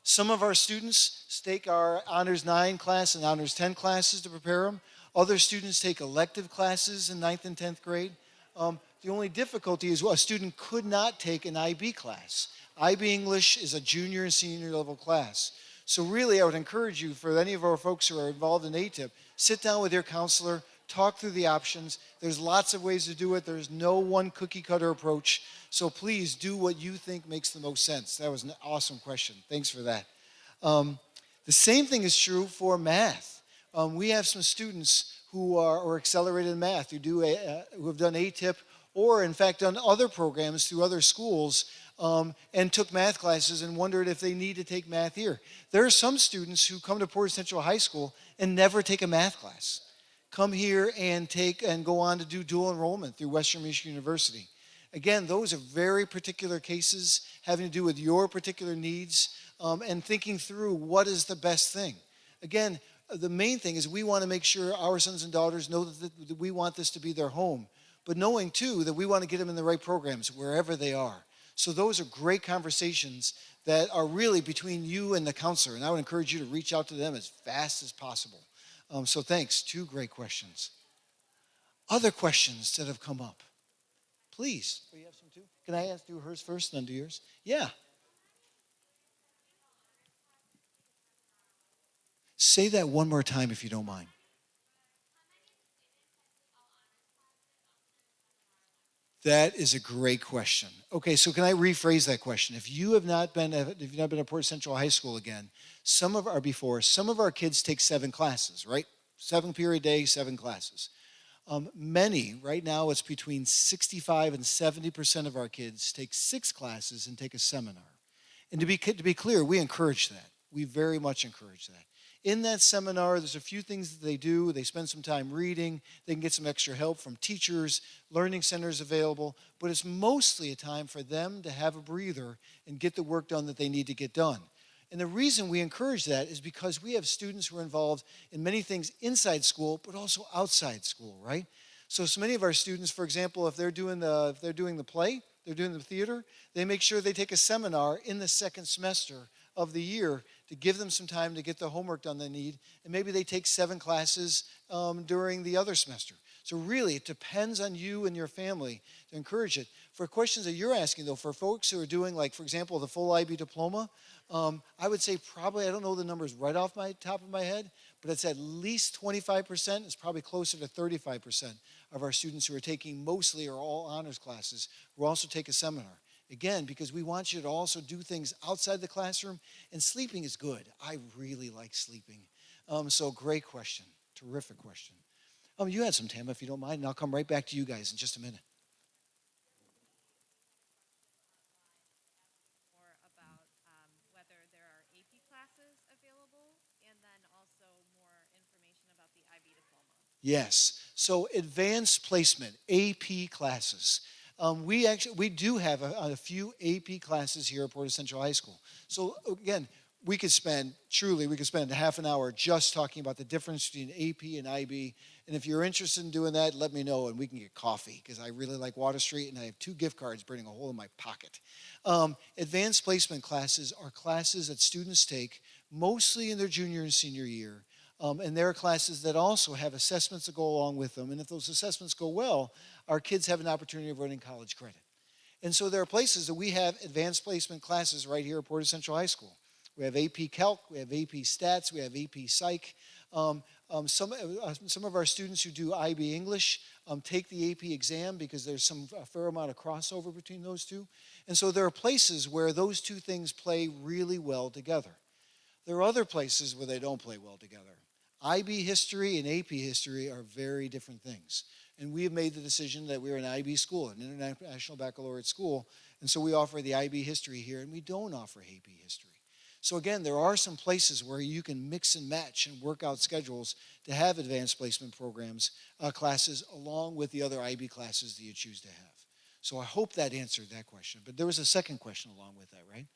Some of our students take our Honors 9 class and Honors 10 classes to prepare them. Other students take elective classes in 9th and 10th grade. The only difficulty is a student could not take an IB class. IB English is a junior and senior level class. So really, I would encourage you, for any of our folks who are involved in ATIP, sit down with your counselor, talk through the options. There's lots of ways to do it. There's no one cookie cutter approach. So please do what you think makes the most sense. That was an awesome question. Thanks for that. The same thing is true for math. We have some students who are accelerated in math, who have done ATIP, or in fact done other programs through other schools, and took math classes and wondered if they need to take math here. There are some students who come to Portage Central High School and never take a math class. Come here and go on to do dual enrollment through Western Michigan University. Again, those are very particular cases having to do with your particular needs, and thinking through what is the best thing. Again, the main thing is we want to make sure our sons and daughters know that we want this to be their home, but knowing too that we want to get them in the right programs wherever they are. So those are great conversations that are really between you and the counselor, and I would encourage you to reach out to them as fast as possible. So thanks, 2 great questions. Other questions that have come up? Please. Oh, you have some too? Can I do hers first and then do yours? Yeah. Say that one more time if you don't mind. That is a great question. Okay, so can I rephrase that question? If you have not been at Portage Central High School again, some of our kids take 7 classes, right? 7 period day, 7 classes. Many, right now it's between 65 and 70% of our kids take 6 classes and take a seminar. And to be clear, we encourage that. We very much encourage that. In that seminar, there's a few things that they do. They spend some time reading. They can get some extra help from teachers, learning centers available. But it's mostly a time for them to have a breather and get the work done that they need to get done. And the reason we encourage that is because we have students who are involved in many things inside school, but also outside school, right? So many of our students, for example, if they're doing the play, they're doing the theater, they make sure they take a seminar in the second semester of the year to give them some time to get the homework done they need. And maybe they take 7 classes during the other semester. So really, it depends on you and your family to encourage it. For questions that you're asking, though, for folks who are doing, like, for example, the full IB diploma, I would say probably, I don't know the numbers right off my top of my head, but it's at least 25%. It's probably closer to 35% of our students who are taking mostly or all honors classes who also take a seminar. Again, because we want you to also do things outside the classroom, and sleeping is good. I really like sleeping. So great question. Terrific question. You had some, Tam, if you don't mind, and I'll come right back to you guys in just a minute. More about whether there are AP classes available, and then also more information about the IB diploma. Yes. So advanced placement, AP classes. We do have a few AP classes here at Portage Central High School. So again, we could spend a half an hour just talking about the difference between AP and IB. And if you're interested in doing that, let me know and we can get coffee, because I really like Water Street and I have 2 gift cards burning a hole in my pocket. Advanced placement classes are classes that students take mostly in their junior and senior year. And there are classes that also have assessments that go along with them. And if those assessments go well, our kids have an opportunity of earning college credit. And so there are places that we have advanced placement classes right here at Portage Central High School. We have AP Calc, we have AP Stats, we have AP Psych. Some of our students who do IB English take the AP exam because there's a fair amount of crossover between those two. And so there are places where those two things play really well together. There are other places where they don't play well together. IB history and AP history are very different things. And we have made the decision that we're an IB school, an International Baccalaureate school, and so we offer the IB history here, and we don't offer AP history. So again, there are some places where you can mix and match and work out schedules to have advanced placement programs, classes, along with the other IB classes that you choose to have. So I hope that answered that question. But there was a second question along with that, right?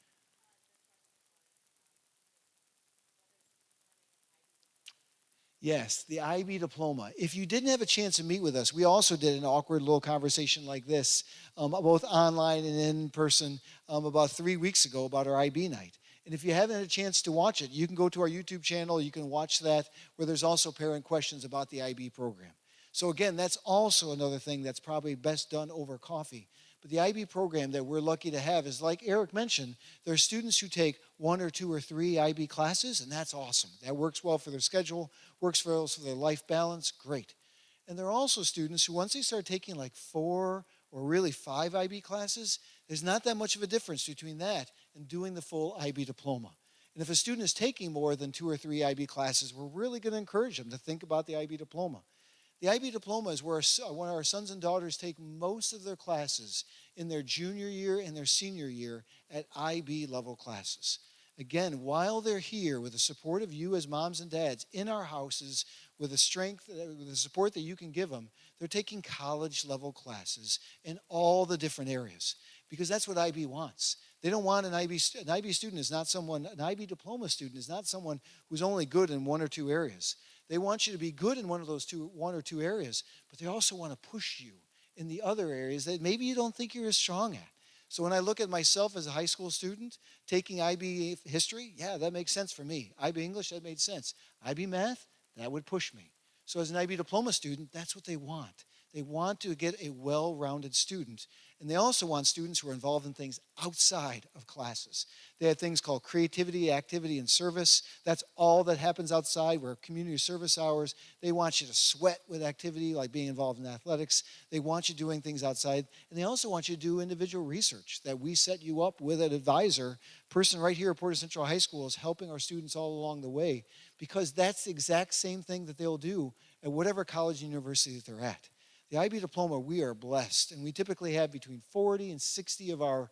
Yes, the IB diploma. If you didn't have a chance to meet with us, we also did an awkward little conversation like this, both online and in person, about 3 weeks ago about our IB night. And if you haven't had a chance to watch it, you can go to our YouTube channel. You can watch that, where there's also parent questions about the IB program. So again, that's also another thing that's probably best done over coffee. But the IB program that we're lucky to have is, like Eric mentioned, there are students who take 1 or 2 or 3 IB classes, and that's awesome. That works well for their schedule, works for their life balance, great. And there are also students who, once they start taking like 4 or really 5 IB classes, there's not that much of a difference between that and doing the full IB diploma. And if a student is taking more than 2 or 3 IB classes, we're really going to encourage them to think about the IB diploma. The IB diploma is where our sons and daughters take most of their classes in their junior year and their senior year at IB level classes. Again, while they're here with the support of you as moms and dads in our houses, with the support that you can give them, they're taking college level classes in all the different areas, because that's what IB wants. They don't want an IB student is not someone, an IB diploma student is not someone who's only good in 1 or 2 areas. They want you to be good in one or two areas, but they also want to push you in the other areas that maybe you don't think you're as strong at. So when I look at myself as a high school student taking IB history, yeah, that makes sense for me. IB English, that made sense. IB math, that would push me. So as an IB diploma student, that's what they want. They want to get a well-rounded student. And they also want students who are involved in things outside of classes. They have things called creativity, activity, and service. That's all that happens outside, where community service hours. They want you to sweat with activity, like being involved in athletics. They want you doing things outside. And they also want you to do individual research that we set you up with an advisor. Person right here at Portage Central High School is helping our students all along the way, because that's the exact same thing that they'll do at whatever college and university that they're at. The IB Diploma, we are blessed, and we typically have between 40 and 60 of our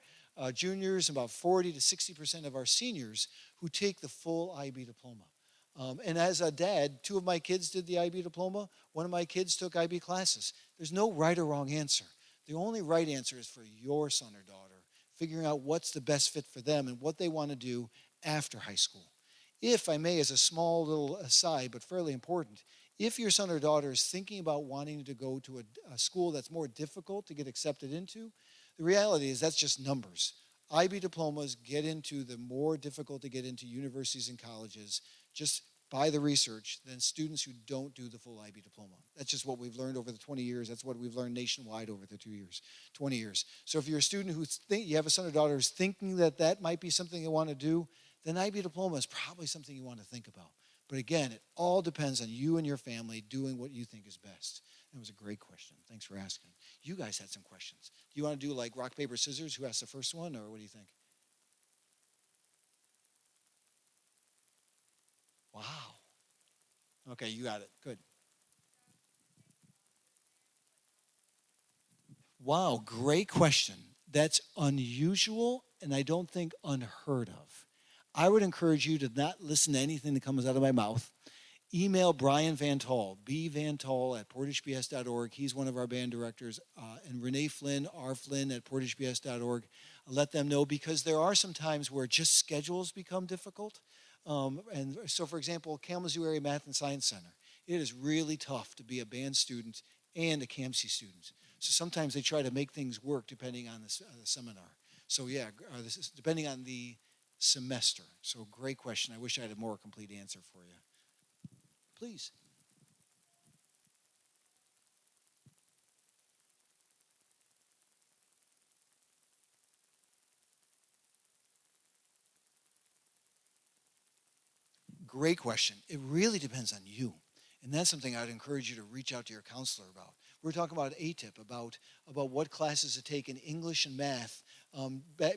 juniors, about 40 to 60% of our seniors who take the full IB Diploma. And as a dad, 2 of my kids did the IB Diploma. 1 of my kids took IB classes. There's no right or wrong answer. The only right answer is for your son or daughter, figuring out what's the best fit for them and what they want to do after high school. If I may, as a small little aside, but fairly important, if your son or daughter is thinking about wanting to go to a school that's more difficult to get accepted into, the reality is that's just numbers. IB diplomas get into the more difficult to get into universities and colleges just by the research than students who don't do the full IB diploma. That's just what we've learned over the 20 years. That's what we've learned nationwide over the 20 years. So if you're a student who you have a son or daughter who's thinking that that might be something they want to do, then IB diploma is probably something you want to think about. But again, it all depends on you and your family doing what you think is best. That was a great question. Thanks for asking. You guys had some questions. Do you want to do like rock, paper, scissors? Who asked the first one, or what do you think? Wow. Okay, you got it. Good. Wow, great question. That's unusual and I don't think unheard of. I would encourage you to not listen to anything that comes out of my mouth. Email Brian Van Tall, bvantall@portagebs.org. He's one of our band directors. And Renee Flynn, rflynn at portagebs.org. Let them know, because there are some times where just schedules become difficult. And so, for example, Kalamazoo Area Math and Science Center, it is really tough to be a band student and a CAMC student. So sometimes they try to make things work depending on the seminar. So yeah, this is depending on the semester. So great question. I wish I had a more complete answer for you. Please. Great question. It really depends on you. And that's something I'd encourage you to reach out to your counselor about. We're talking about ATIP, about what classes to take in English and math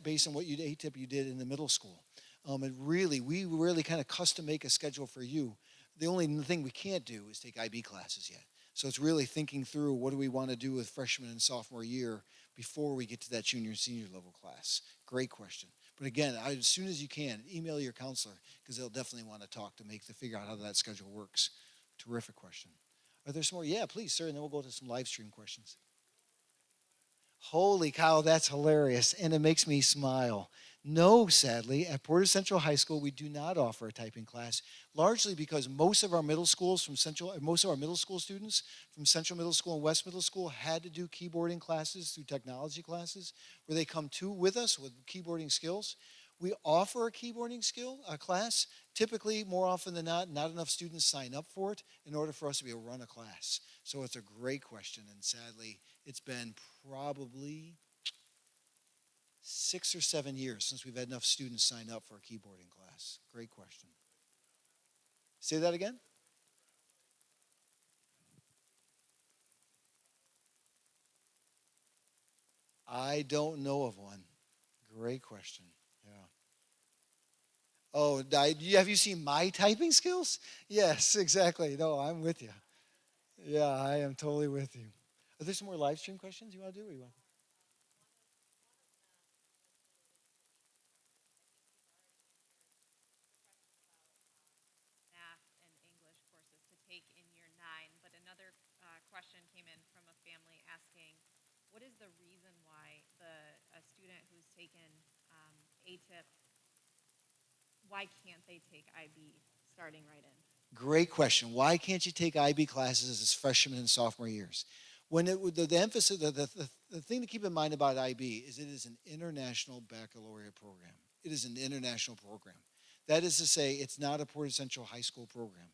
based on what ATIP you did in the middle school. We really kind of custom make a schedule for you. The only thing we can't do is take IB classes yet. So it's really thinking through what do we want to do with freshman and sophomore year before we get to that junior and senior level class. Great question. But again, as soon as you can, email your counselor, because they'll definitely want to talk to figure out how that schedule works. Terrific question. Are there some more? Yeah, please, sir, and then we'll go to some live stream questions. Holy cow, that's hilarious, and it makes me smile. No, sadly, at Portage Central High School, we do not offer a typing class, largely because most of our middle school students from Central Middle School and West Middle School had to do keyboarding classes through technology classes, where they come with us with keyboarding skills. We offer a keyboarding class. Typically, more often than not enough students sign up for it in order for us to be able to run a class. So it's a great question, and sadly, it's been probably 6 or 7 years since we've had enough students sign up for a keyboarding class. Great question. Say that again? I don't know of one. Great question. Yeah. Oh, have you seen my typing skills? Yes, exactly. No, I'm with you. Yeah, I am totally with you. Are there some more live stream questions you want to do? Or you want? Math and English courses to take in year 9, but another question came in from a family asking, what is the reason why a student who's taken ATIP, why can't they take IB starting right in? Great question. Why can't you take IB classes as freshmen and sophomore years? When the emphasis, the thing to keep in mind about IB is it is an international baccalaureate program. It is an international program. That is to say, it's not a Portage Central High School program.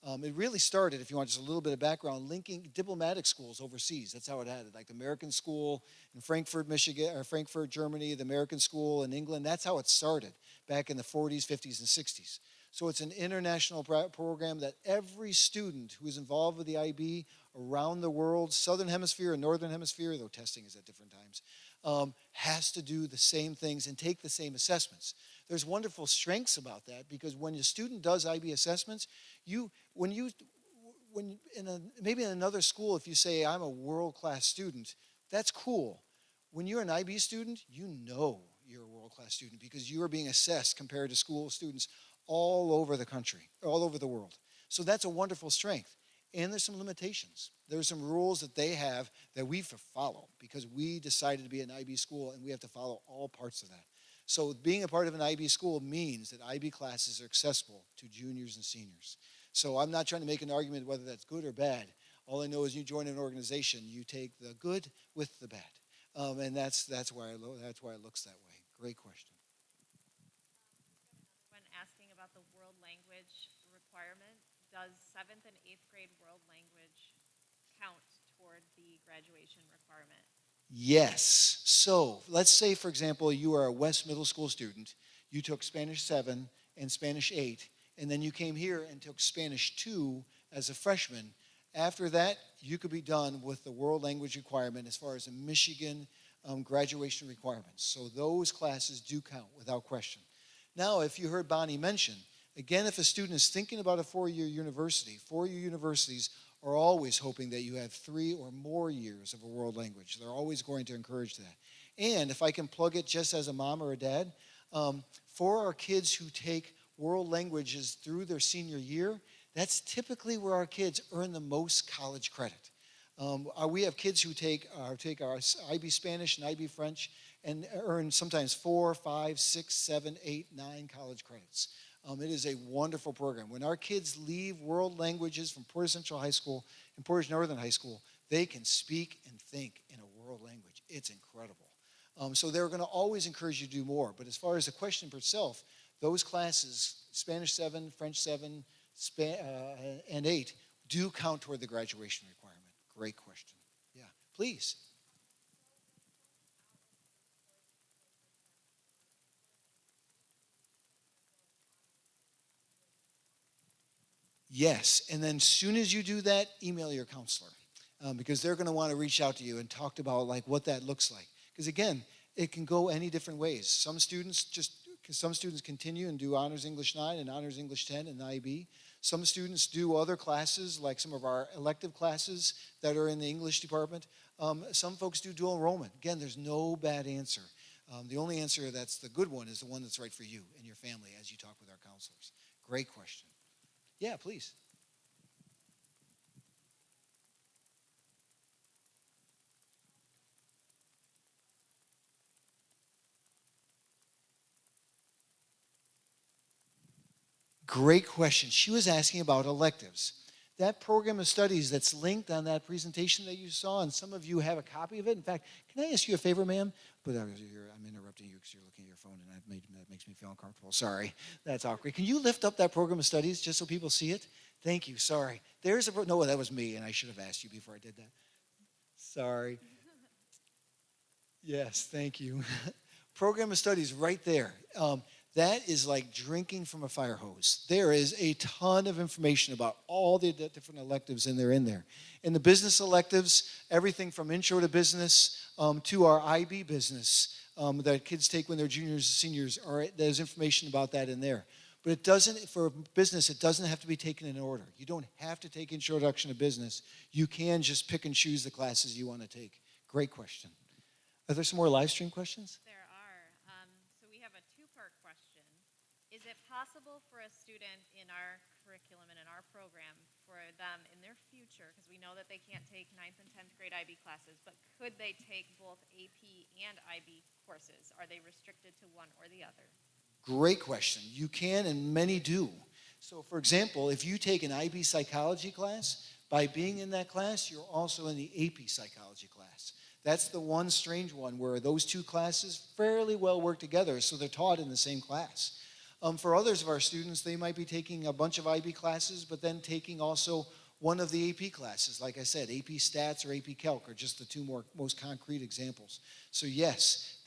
It really started, if you want just a little bit of background, linking diplomatic schools overseas. That's how it had it, like the American school in Frankfurt, Michigan, or Frankfurt, Germany, the American school in England. That's how it started back in the 40s, 50s, and 60s. So it's an international program that every student who is involved with the IB around the world, Southern Hemisphere and Northern Hemisphere, though testing is at different times, has to do the same things and take the same assessments. There's wonderful strengths about that because when a student does IB assessments, maybe in another school, if you say I'm a world-class student, that's cool. When you're an IB student, you know you're a world-class student because you are being assessed compared to school students all over the country, all over the world. So that's a wonderful strength. And there's some limitations. There's some rules that they have that we have to follow because we decided to be an IB school and we have to follow all parts of that. So being a part of an IB school means that IB classes are accessible to juniors and seniors. So I'm not trying to make an argument whether that's good or bad. All I know is you join an organization, you take the good with the bad. And that's why it looks that way. Great question. When asking about the world language requirement, does 7th and 8th grade world language count toward the graduation requirement? Yes. So let's say, for example, you are a West Middle School student. You took Spanish 7 and Spanish 8, and then you came here and took Spanish 2 as a freshman. After that, you could be done with the world language requirement as far as the Michigan graduation requirements. So those classes do count without question. Now, if you heard Bonnie mention, again, if a student is thinking about a four-year university, four-year universities are always hoping that you have 3 or more years of a world language. They're always going to encourage that. And if I can plug it just as a mom or a dad, for our kids who take world languages through their senior year, that's typically where our kids earn the most college credit. We have kids who take our IB Spanish and IB French and earn sometimes 4, 5, 6, 7, 8, 9 college credits. It is a wonderful program. When our kids leave world languages from Portage Central High School and Portage Northern High School, they can speak and think in a world language. It's incredible. So they're going to always encourage you to do more. But as far as the question itself, those classes, Spanish 7, French 7, and 8, do count toward the graduation requirement. Great question. Yeah, please. Yes, and then as soon as you do that, email your counselor because they're going to want to reach out to you and talk about like what that looks like. Because again, it can go any different ways. Some students continue and do Honors English 9 and Honors English 10 in the IB. Some students do other classes, like some of our elective classes that are in the English department. Some folks do dual enrollment. Again, there's no bad answer. The only answer that's the good one is the one that's right for you and your family as you talk with our counselors. Great question. Yeah, please. Great question. She was asking about electives. That program of studies that's linked on that presentation that you saw, and some of you have a copy of it. In fact, can I ask you a favor, ma'am? But I'm interrupting you because you're looking at your phone, and that makes me feel uncomfortable. Sorry, that's awkward. Can you lift up that program of studies just so people see it? Thank you. Sorry. No, that was me, and I should have asked you before I did that. Sorry. Yes, thank you. Program of studies right there. That is like drinking from a fire hose. There is a ton of information about all the different electives in there. In the business electives, everything from intro to business to our IB business that kids take when they're juniors and seniors, there's information about that in there. But it doesn't, for business, it doesn't have to be taken in order. You don't have to take Introduction to Business. You can just pick and choose the classes you want to take. Great question. Are there some more live stream questions? There are. So we have a two-part question. Is it possible for a student in our curriculum and in our program for them in their future, because we know that they can't take 9th and 10th grade IB classes, but could they take both AP and IB courses? Are they restricted to one or the other? Great question. You can, and many do. So, for example, if you take an IB psychology class, by being in that class, you're also in the AP psychology class. That's the one strange one where those two classes fairly well work together, so they're taught in the same class. For others of our students, they might be taking a bunch of IB classes, but then taking also one of the AP classes. Like I said, AP Stats or AP Calc are just the two most concrete examples. So yes,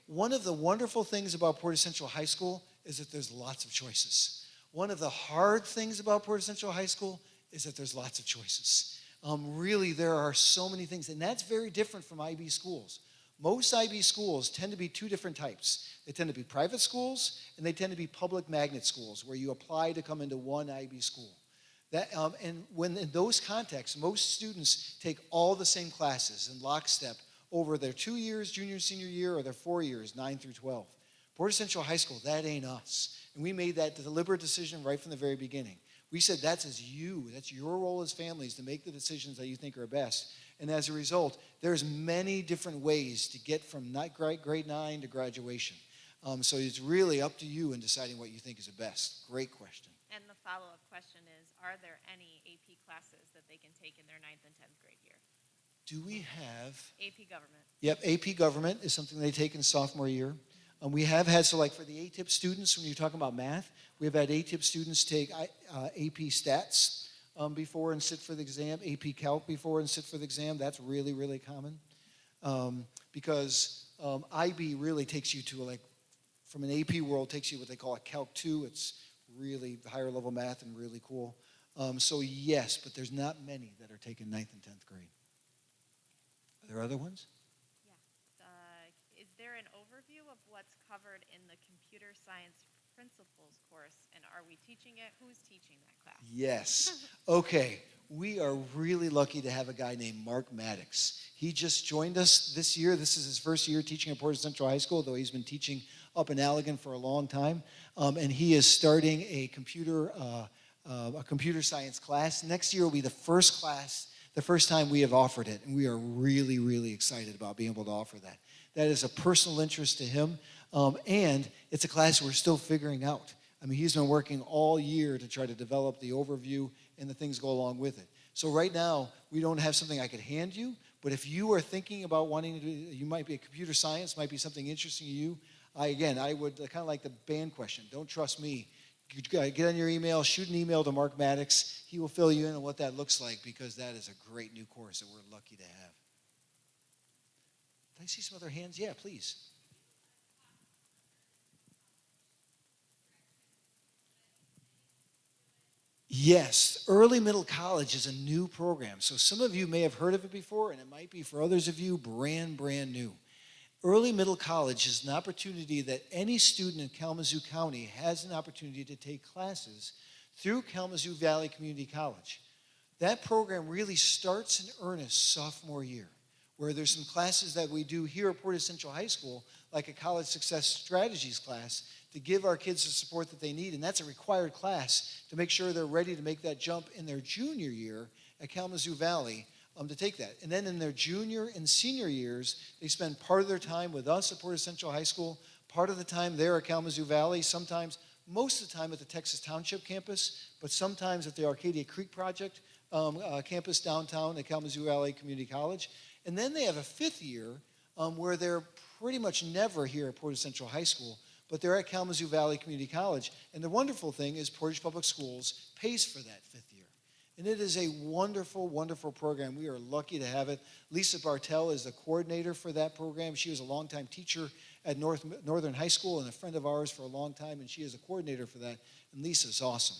one of the wonderful things about Portage Central High School is that there's lots of choices. One of the hard things about Portage Central High School is that there's lots of choices. Really, there are so many things, and that's very different from IB schools. Most IB schools tend to be two different types. They tend to be private schools, and they tend to be public magnet schools, where you apply to come into one IB school. And when in those contexts, most students take all the same classes in lockstep over their 2 years, junior, senior year, or their 4 years, 9 through 12. Portage Central High School, that ain't us. And we made that deliberate decision right from the very beginning. We said that's your role as families to make the decisions that you think are best. And as a result, there's many different ways to get from grade 9 to graduation. So it's really up to you in deciding what you think is the best. Great question. And the follow-up question is, are there any AP classes that they can take in their 9th and 10th grade year? Do we have? AP Government. Yep, AP Government is something they take in sophomore year. We have had, so like for the ATIP students, when you're talking about math, we've had ATIP students take AP Stats before and sit for the exam, AP Calc before and sit for the exam. That's really, really common because IB really takes you to from an AP world, takes you what they call a Calc 2. It's really higher level math and really cool. So yes, but there's not many that are taking 9th and 10th grade. Are there other ones? Yeah. Is there an overview of what's covered in the computer science principles course, and are we teaching it? Who's teaching that class? Yes. Okay. We are really lucky to have a guy named Mark Maddox. He just joined us this year. This is his first year teaching at Portage Central High School, though he's been teaching up in Allegan for a long time. And he is starting a computer science class. Next year will be the first time we have offered it, and we are really, really excited about being able to offer that. That is a personal interest to him, and it's a class we're still figuring out. I mean, he's been working all year to try to develop the overview and the things go along with it. So right now, we don't have something I could hand you, but if you are thinking about wanting to do, you might be a computer science, might be something interesting to you, I would kind of like the band question. Don't trust me. Get on your email, shoot an email to Mark Maddox. He will fill you in on what that looks like because that is a great new course that we're lucky to have. Did I see some other hands? Yeah, please. Yes, early middle college is a new program. So some of you may have heard of it before, and it might be for others of you brand new. Early middle college is an opportunity that any student in Kalamazoo County has an opportunity to take classes through Kalamazoo Valley Community College. That program really starts in earnest sophomore year, where there's some classes that we do here at Portage Central High School, like a college success strategies class, to give our kids the support that they need. And that's a required class to make sure they're ready to make that jump in their junior year at Kalamazoo Valley to take that. And then in their junior and senior years, they spend part of their time with us at Portage Central High School, part of the time there at Kalamazoo Valley, sometimes, most of the time at the Texas Township campus, but sometimes at the Arcadia Creek Project campus downtown at Kalamazoo Valley Community College. And then they have a 5th year where they're pretty much never here at Portage Central High School, but they're at Kalamazoo Valley Community College. And the wonderful thing is Portage Public Schools pays for that 5th year. And it is a wonderful, wonderful program. We are lucky to have it. Lisa Bartell is the coordinator for that program. She was a longtime teacher at Northern High School and a friend of ours for a long time, and she is a coordinator for that. And Lisa's awesome.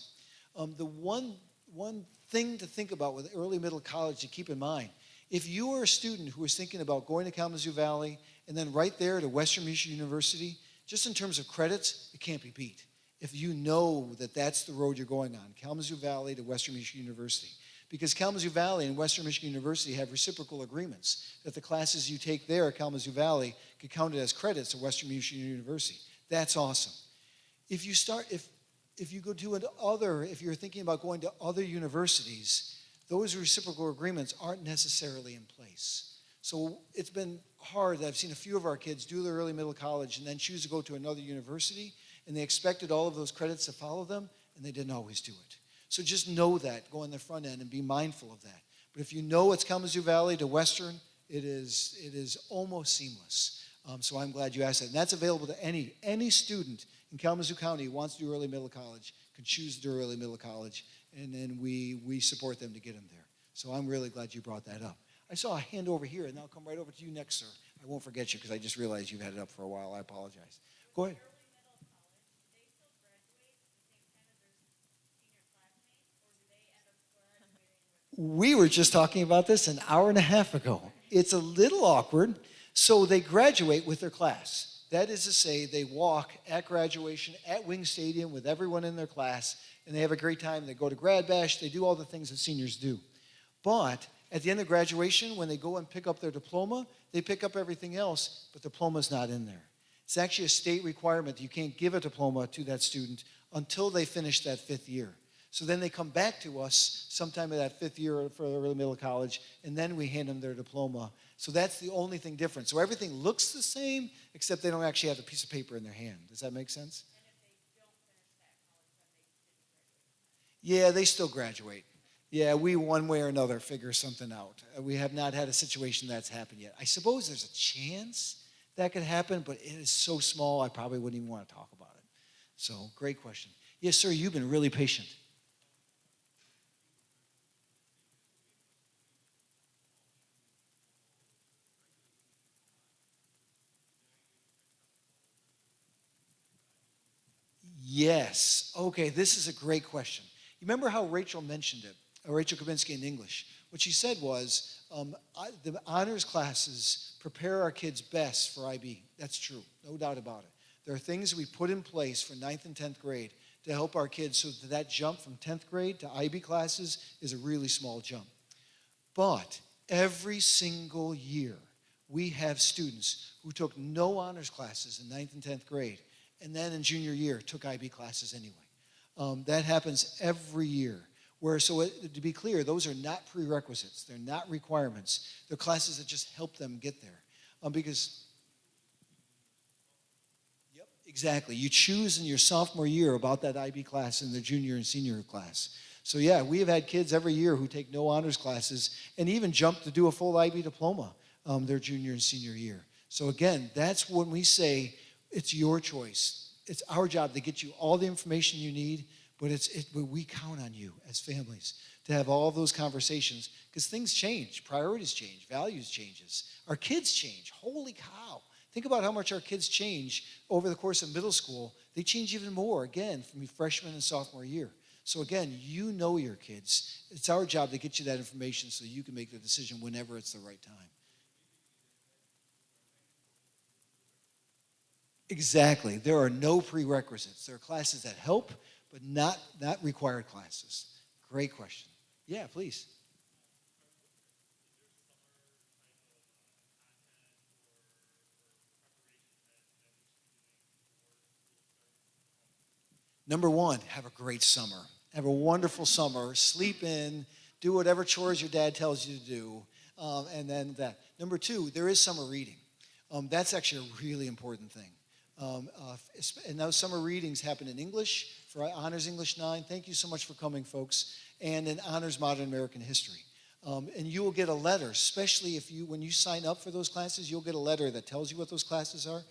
The one thing to think about with early middle college to keep in mind, if you are a student who is thinking about going to Kalamazoo Valley and then right there to Western Michigan University, just in terms of credits, it can't be beat. If you know that that's the road you're going on, Kalamazoo Valley to Western Michigan University. Because Kalamazoo Valley and Western Michigan University have reciprocal agreements that the classes you take there at Kalamazoo Valley get counted as credits at Western Michigan University. That's awesome. If you go to if you're thinking about going to other universities, those reciprocal agreements aren't necessarily in place. So it's been hard. I've seen a few of our kids do their early middle college and then choose to go to another university, and they expected all of those credits to follow them, and they didn't always do it. So just know that, go on the front end and be mindful of that. But if you know it's Kalamazoo Valley to Western, it is almost seamless. So I'm glad you asked that. And that's available to any student in Kalamazoo County who wants to do early middle college can choose to do early middle college, and then we support them to get them there. So I'm really glad you brought that up. I saw a hand over here, and I'll come right over to you next, sir. I won't forget you because I just realized you've had it up for a while. I apologize. Go ahead. We were just talking about this an hour and a half ago. It's a little awkward. So they graduate with their class. That is to say, they walk at graduation at Wing Stadium with everyone in their class, and they have a great time. They go to Grad Bash. They do all the things that seniors do. But at the end of graduation, when they go and pick up their diploma, they pick up everything else, but the diploma's not in there. It's actually a state requirement that you can't give a diploma to that student until they finish that 5th year. So then they come back to us sometime in that 5th year for early middle college, and then we hand them their diploma. So that's the only thing different. So everything looks the same, except they don't actually have a piece of paper in their hand. Does that make sense? Yeah, they still graduate. Yeah, we one way or another figure something out. We have not had a situation that's happened yet. I suppose there's a chance that could happen, but it is so small I probably wouldn't even want to talk about it. So, great question. Yes, sir, you've been really patient. Yes. Okay, this is a great question. You remember how Rachel mentioned it, Rachel Kabinski in English? What she said was, the honors classes prepare our kids best for IB. That's true, no doubt about it. There are things we put in place for 9th and 10th grade to help our kids so that jump from 10th grade to IB classes is a really small jump. But every single year, we have students who took no honors classes in 9th and 10th grade, and then in junior year took IB classes anyway. That happens every year. To be clear, those are not prerequisites. They're not requirements. They're classes that just help them get there. Yep, exactly. You choose in your sophomore year about that IB class in the junior and senior class. So yeah, we have had kids every year who take no honors classes and even jump to do a full IB diploma their junior and senior year. So again, that's when we say it's your choice. It's our job to get you all the information you need, but we count on you as families to have all those conversations because things change, priorities change, values changes. Our kids change. Holy cow. Think about how much our kids change over the course of middle school. They change even more, again, from freshman and sophomore year. So again, you know your kids. It's our job to get you that information so you can make the decision whenever it's the right time. Exactly. There are no prerequisites. There are classes that help, but not required classes. Great question. Yeah, please. Number one, have a great summer. Have a wonderful summer. Sleep in. Do whatever chores your dad tells you to do. And then that. Number two, there is summer reading. That's actually a really important thing. And those summer readings happen in English for Honors English 9. Thank you so much for coming, folks. And in Honors Modern American History. And you will get a letter, especially when you sign up for those classes, you'll get a letter that tells you what those classes are.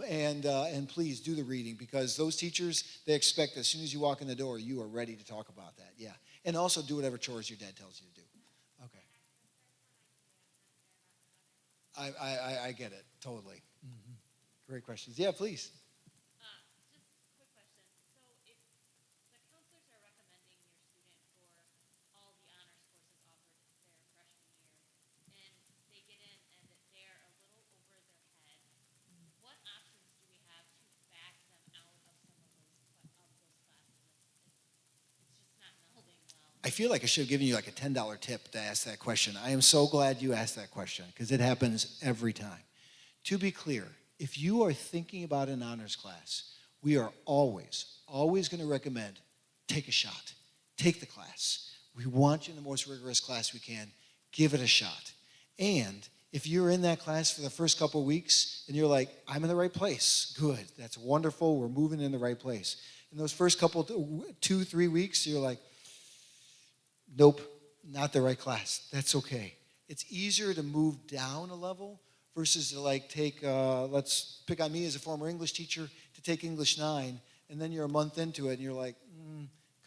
And please do the reading because those teachers, they expect as soon as you walk in the door, you are ready to talk about that. Yeah. And also do whatever chores your dad tells you to do. Okay. I get it. Totally. Mm-hmm. Great questions. Yeah, please. Just quick question. So if the counselors are recommending your student for all the honors courses offered their freshman year, and they get in and they're a little over their head, what options do we have to back them out of some of those classes? It's just not melding well. I feel like I should have given you like a $10 tip to ask that question. I am so glad you asked that question because it happens every time. To be clear, if you are thinking about an honors class, we are always going to recommend take a shot. Take the class. We want you in the most rigorous class we can. Give it a shot. And if you're in that class for the first couple of weeks and you're like, I'm in the right place, good. That's wonderful. We're moving in the right place. In those first couple, 2-3 weeks, you're like, nope, not the right class. That's okay. It's easier to move down a level versus to like take, let's pick on me as a former English teacher, to take English 9, and then you're a month into it and you're like,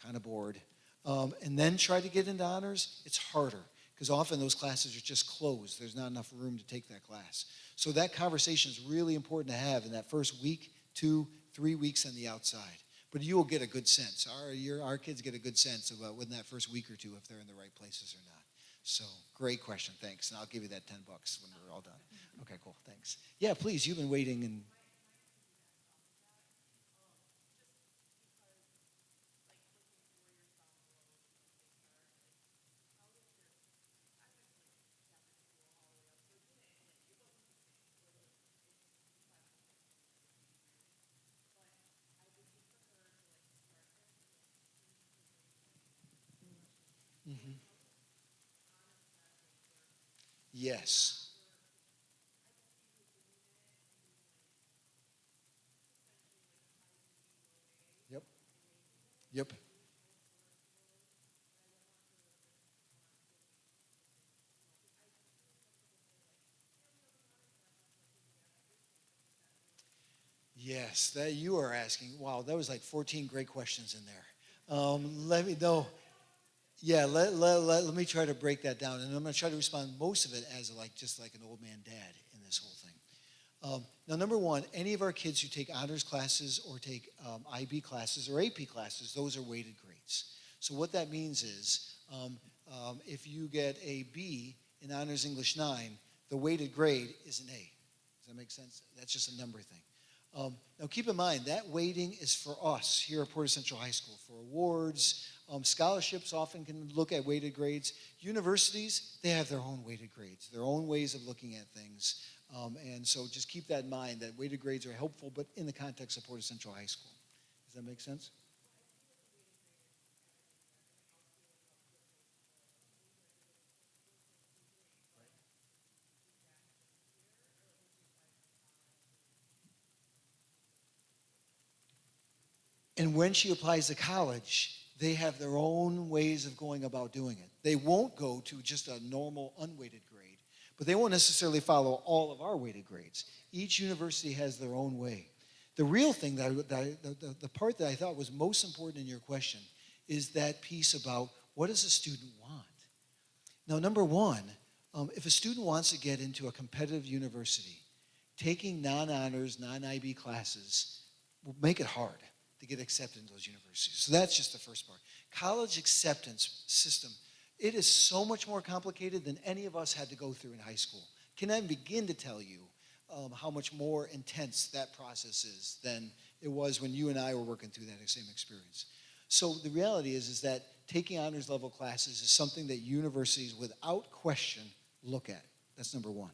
kind of bored. And then try to get into honors, it's harder because often those classes are just closed. There's not enough room to take that class. So that conversation is really important to have in that first week, 2, 3 weeks on the outside. But you will get a good sense. Our kids get a good sense about within that first week or two if they're in the right places or not. So great question, thanks. And I'll give you that $10 when we're all done. Okay, cool, thanks. Yeah, please, you've been waiting and. Mhm. Yes. Yep. Yep. Yes, that you are asking. Wow, that was like 14 great questions in there. Let me know. Yeah, let me try to break that down, and I'm going to try to respond most of it as like just like an old man dad in this whole thing. Now, number one, any of our kids who take honors classes or take IB classes or AP classes, those are weighted grades. So what that means is if you get a B in Honors English 9, the weighted grade is an A. Does that make sense? That's just a number thing. Now, keep in mind, that weighting is for us here at Portage Central High School for awards. Scholarships often can look at weighted grades. Universities, they have their own weighted grades, their own ways of looking at things. And so just keep that in mind that weighted grades are helpful, but in the context of Portage Central High School. Does that make sense? And when she applies to college, they have their own ways of going about doing it. They won't go to just a normal unweighted grade, but they won't necessarily follow all of our weighted grades. Each university has their own way. The real thing, the part that I thought was most important in your question is that piece about what does a student want? Now, number one, if a student wants to get into a competitive university, taking non-honors, non-IB classes will make it hard to get accepted into those universities. So that's just the first part. College acceptance system, it is so much more complicated than any of us had to go through in high school. Can I begin to tell you how much more intense that process is than it was when you and I were working through that same experience. So the reality is that taking honors level classes is something that universities without question look at. That's number one.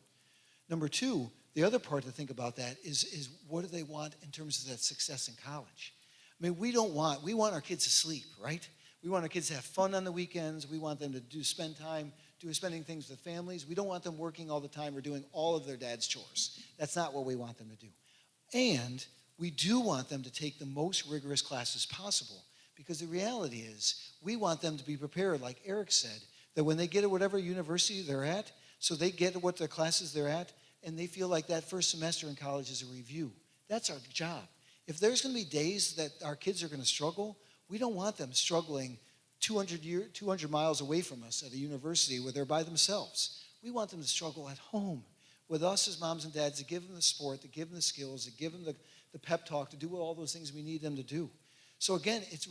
Number two, the other part to think about that is what do they want in terms of that success in college? I mean, we want our kids to sleep, right? We want our kids to have fun on the weekends. We want them to spending things with families. We don't want them working all the time or doing all of their dad's chores. That's not what we want them to do. And we do want them to take the most rigorous classes possible because the reality is we want them to be prepared, like Eric said, that when they get at whatever university they're at, so they get what their classes they're at, and they feel like that first semester in college is a review. That's our job. If there's going to be days that our kids are going to struggle, we don't want them struggling 200 miles away from us at a university where they're by themselves. We want them to struggle at home with us as moms and dads to give them the support, to give them the skills, to give them the pep talk, to do all those things we need them to do. So again, it's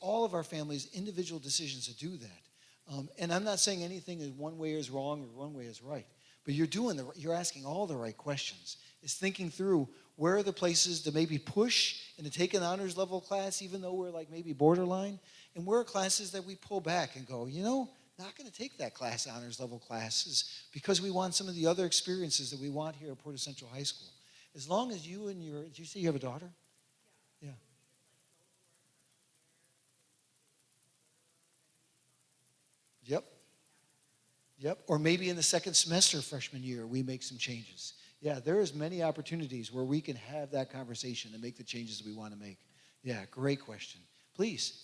all of our families' individual decisions to do that. And I'm not saying anything is one way is wrong or one way is right, but you're asking all the right questions. It's thinking through where are the places to maybe push and to take an honors level class, even though we're like maybe borderline, and where are classes that we pull back and go, not going to take that class, honors level classes, because we want some of the other experiences that we want here at Portage Central High School. As long as you and did you say you have a daughter? Yeah. Yep. Yep. Or maybe in the second semester freshman year, we make some changes. Yeah, there's many opportunities where we can have that conversation and make the changes we want to make. Yeah, great question. Please.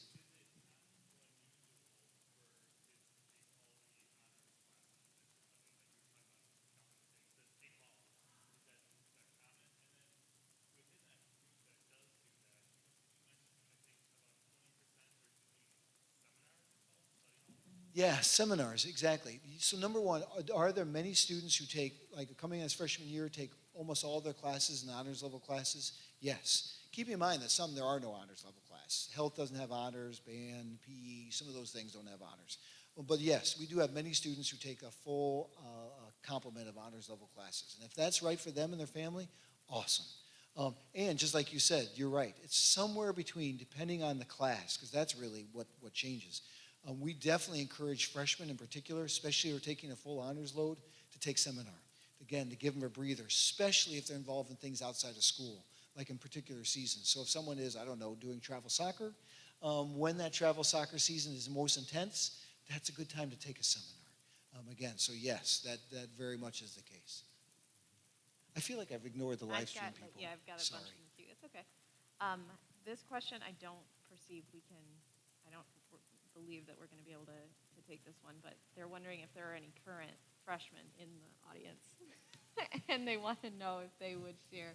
Yeah, seminars, exactly. So number one, are there many students who take, like coming as freshman year, take almost all their classes and honors level classes? Yes. Keep in mind that some there are no honors level class. Health doesn't have honors, band, PE, some of those things don't have honors. But yes, we do have many students who take a full complement of honors level classes. And if that's right for them and their family, awesome. And just like you said, you're right. It's somewhere between, depending on the class, because that's really what changes. We definitely encourage freshmen in particular, especially who are taking a full honors load, to take seminar. Again, to give them a breather, especially if they're involved in things outside of school, like in particular seasons. So if someone is, I don't know, doing travel soccer, when that travel soccer season is most intense, that's a good time to take a seminar. Again, so yes, that very much is the case. I feel like I've ignored the live stream people. Yeah, I've got a Sorry. bunch in the queue. It's okay. This question, I don't perceive I don't believe that we're going to be able to take this one, but they're wondering if there are any current freshmen in the audience. And they want to know if they would share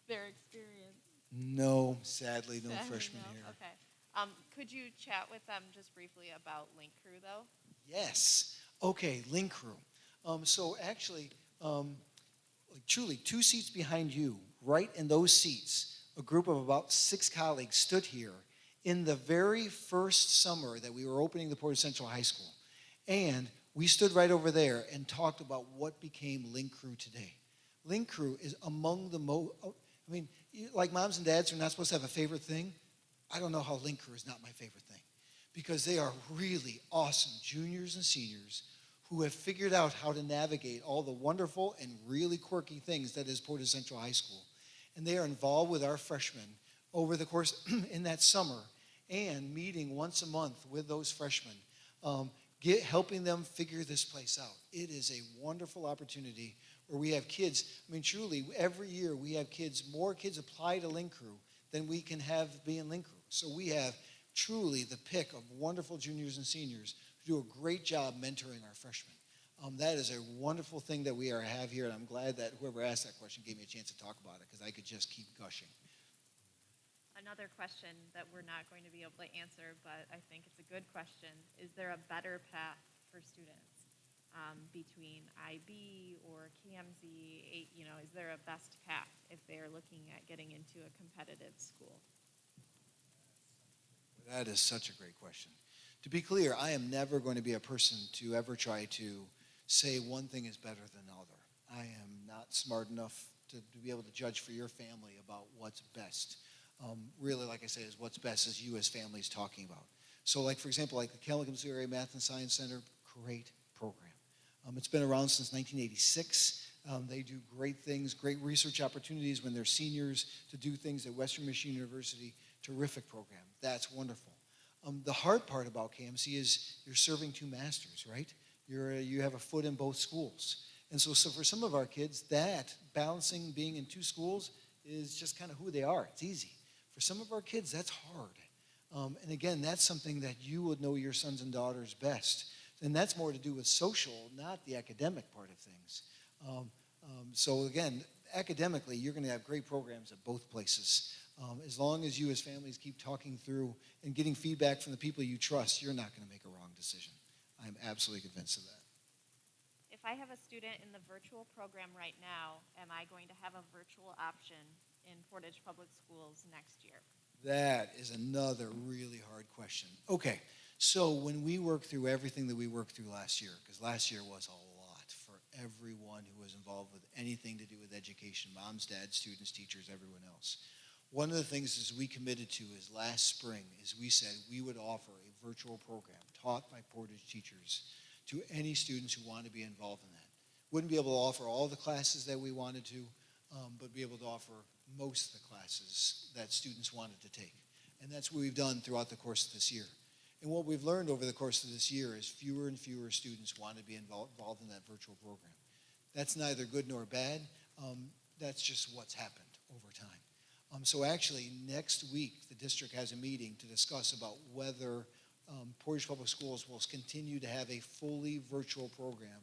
their experience. No, sadly, no Sadly, freshmen no. here. Okay. Could you chat with them just briefly about Link Crew, though? Yes. Okay, Link Crew. So actually, like truly, 2 seats behind you, right in those seats, a group of about 6 colleagues stood here in the very first summer that we were opening the Portage Central High School. And we stood right over there and talked about what became Link Crew today. Link Crew is among the like moms and dads are not supposed to have a favorite thing. I don't know how Link Crew is not my favorite thing, because they are really awesome juniors and seniors who have figured out how to navigate all the wonderful and really quirky things that is Portage Central High School. And they are involved with our freshmen over the course in that summer and meeting once a month with those freshmen, helping them figure this place out. It is a wonderful opportunity where we have kids. I mean, truly, every year we have more kids apply to Link Crew than we can have be in Link Crew. So we have truly the pick of wonderful juniors and seniors who do a great job mentoring our freshmen. That is a wonderful thing that we have here, and I'm glad that whoever asked that question gave me a chance to talk about it, because I could just keep gushing. Another question that we're not going to be able to answer, but I think it's a good question. Is there a better path for students between IB or KMZ? Is there a best path if they are looking at getting into a competitive school? That is such a great question. To be clear, I am never going to be a person to ever try to say one thing is better than the other. I am not smart enough to be able to judge for your family about what's best. Really, like I said, is what's best is you as families talking about. So like, for example, like the Kalamazoo Area Math and Science Center, great program. It's been around since 1986. They do great things, great research opportunities when they're seniors to do things at Western Michigan University. Terrific program. That's wonderful. The hard part about KMC is you're serving 2 masters, right? You have a foot in both schools. And so for some of our kids, that balancing being in 2 schools is just kind of who they are. It's easy. For some of our kids, that's hard. And again, that's something that you would know your sons and daughters best. And that's more to do with social, not the academic part of things. So again, academically, you're going to have great programs at both places. As long as you as families keep talking through and getting feedback from the people you trust, you're not going to make a wrong decision. I'm absolutely convinced of that. If I have a student in the virtual program right now, am I going to have a virtual option in Portage Public Schools next year? That is another really hard question. Okay, so when we work through everything that we worked through last year, because last year was a lot for everyone who was involved with anything to do with education, moms, dads, students, teachers, everyone else. One of the things is we committed to is last spring is we said we would offer a virtual program taught by Portage teachers to any students who want to be involved in that. Wouldn't be able to offer all the classes that we wanted to, but be able to offer most of the classes that students wanted to take. And that's what we've done throughout the course of this year. And what we've learned over the course of this year is fewer and fewer students want to be involved in that virtual program. That's neither good nor bad. That's just what's happened over time. So actually, next week, the district has a meeting to discuss about whether Portage Public Schools will continue to have a fully virtual program,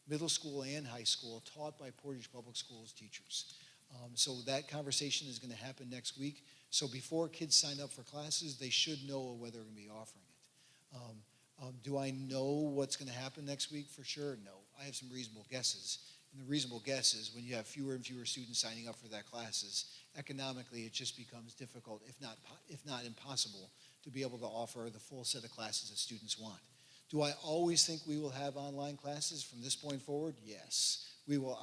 middle school and high school, taught by Portage Public Schools teachers. So that conversation is going to happen next week. So before kids sign up for classes, they should know whether they're going to be offering it. Do I know what's going to happen next week for sure? No. I have some reasonable guesses. And the reasonable guess is when you have fewer and fewer students signing up for that classes, economically it just becomes difficult, if not impossible, to be able to offer the full set of classes that students want. Do I always think we will have online classes from this point forward? Yes. We will.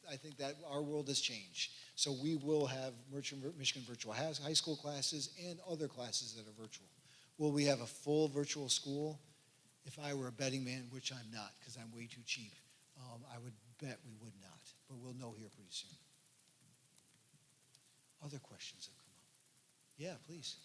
I think that our world has changed. So we will have Michigan Virtual High School classes and other classes that are virtual. Will we have a full virtual school? If I were a betting man, which I'm not because I'm way too cheap, I would bet we would not. But we'll know here pretty soon. Other questions have come up. Yeah, please.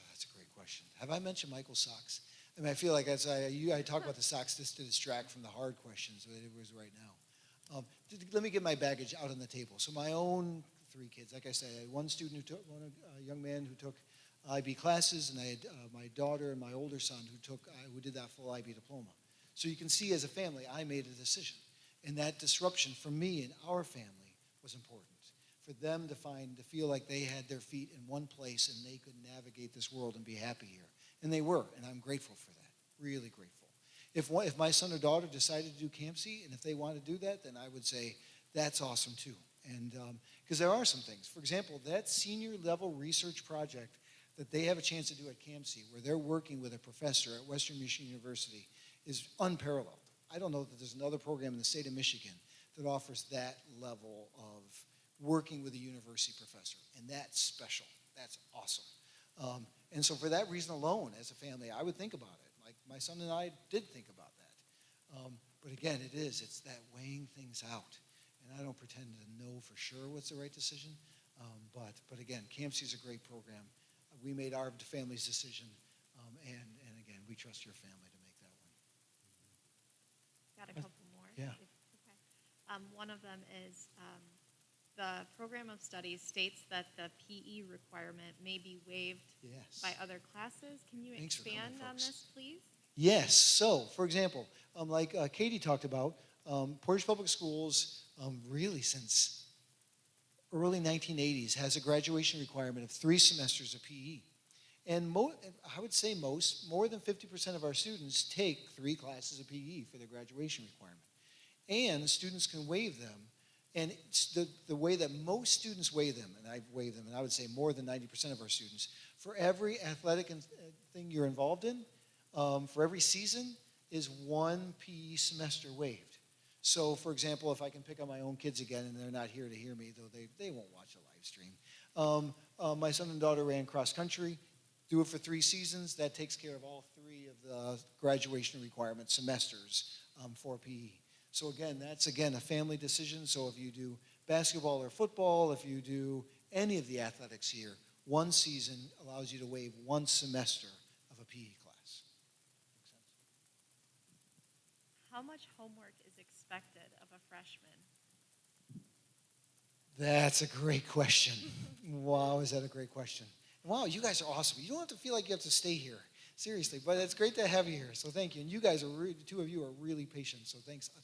That's a great question. Have I mentioned Michael's socks? I mean, I feel like I talk about the socks just to distract from the hard questions, but it was right now. Let me get my baggage out on the table. So my own 3 kids, like I said, I had one student a young man who took IB classes, and I had my daughter and my older son who did that full IB diploma. So you can see as a family, I made a decision. And that disruption for me and our family was important. For them to feel like they had their feet in one place and they could navigate this world and be happy here. And they were, and I'm grateful for that, really grateful. If my son or daughter decided to do CAMC, and if they want to do that, then I would say that's awesome too. And because there are some things. For example, that senior level research project that they have a chance to do at CAMC, where they're working with a professor at Western Michigan University, is unparalleled. I don't know that there's another program in the state of Michigan that offers that level of working with a university professor, and that's special. That's awesome. And so for that reason alone, as a family, I would think about it. Like my son and I did think about that. But again, it's that weighing things out. And I don't pretend to know for sure what's the right decision. But again, CAMC is a great program. We made our family's decision, and again, we trust your family to make that one. Got a couple more. Yeah. Okay. One of them is the program of studies states that the PE requirement may be waived Yes. by other classes. Can you Thanks for coming, expand on folks. this, please? Yes. So, for example, like Katie talked about, Portage Public Schools really since early 1980s has a graduation requirement of 3 semesters of PE. And I would say more than 50% of our students take 3 classes of PE for their graduation requirement. And students can waive them. And it's the way that most students waive them, and I've waived them, and I would say more than 90% of our students, for every athletic thing you're involved in, for every season, is 1 PE semester waived. So, for example, if I can pick on my own kids again, and they're not here to hear me, though they won't watch a live stream. My son and daughter ran cross country, do it for 3 seasons. That takes care of all 3 of the graduation requirement semesters for PE. So again, that's a family decision. So if you do basketball or football, if you do any of the athletics here, 1 season allows you to waive 1 semester of a PE class. Make sense? How much homework is expected of a freshman? That's a great question. Wow, is that a great question? Wow, you guys are awesome. You don't have to feel like you have to stay here. Seriously, but it's great to have you here, so thank you. And you guys the 2 of you are really patient, so thanks a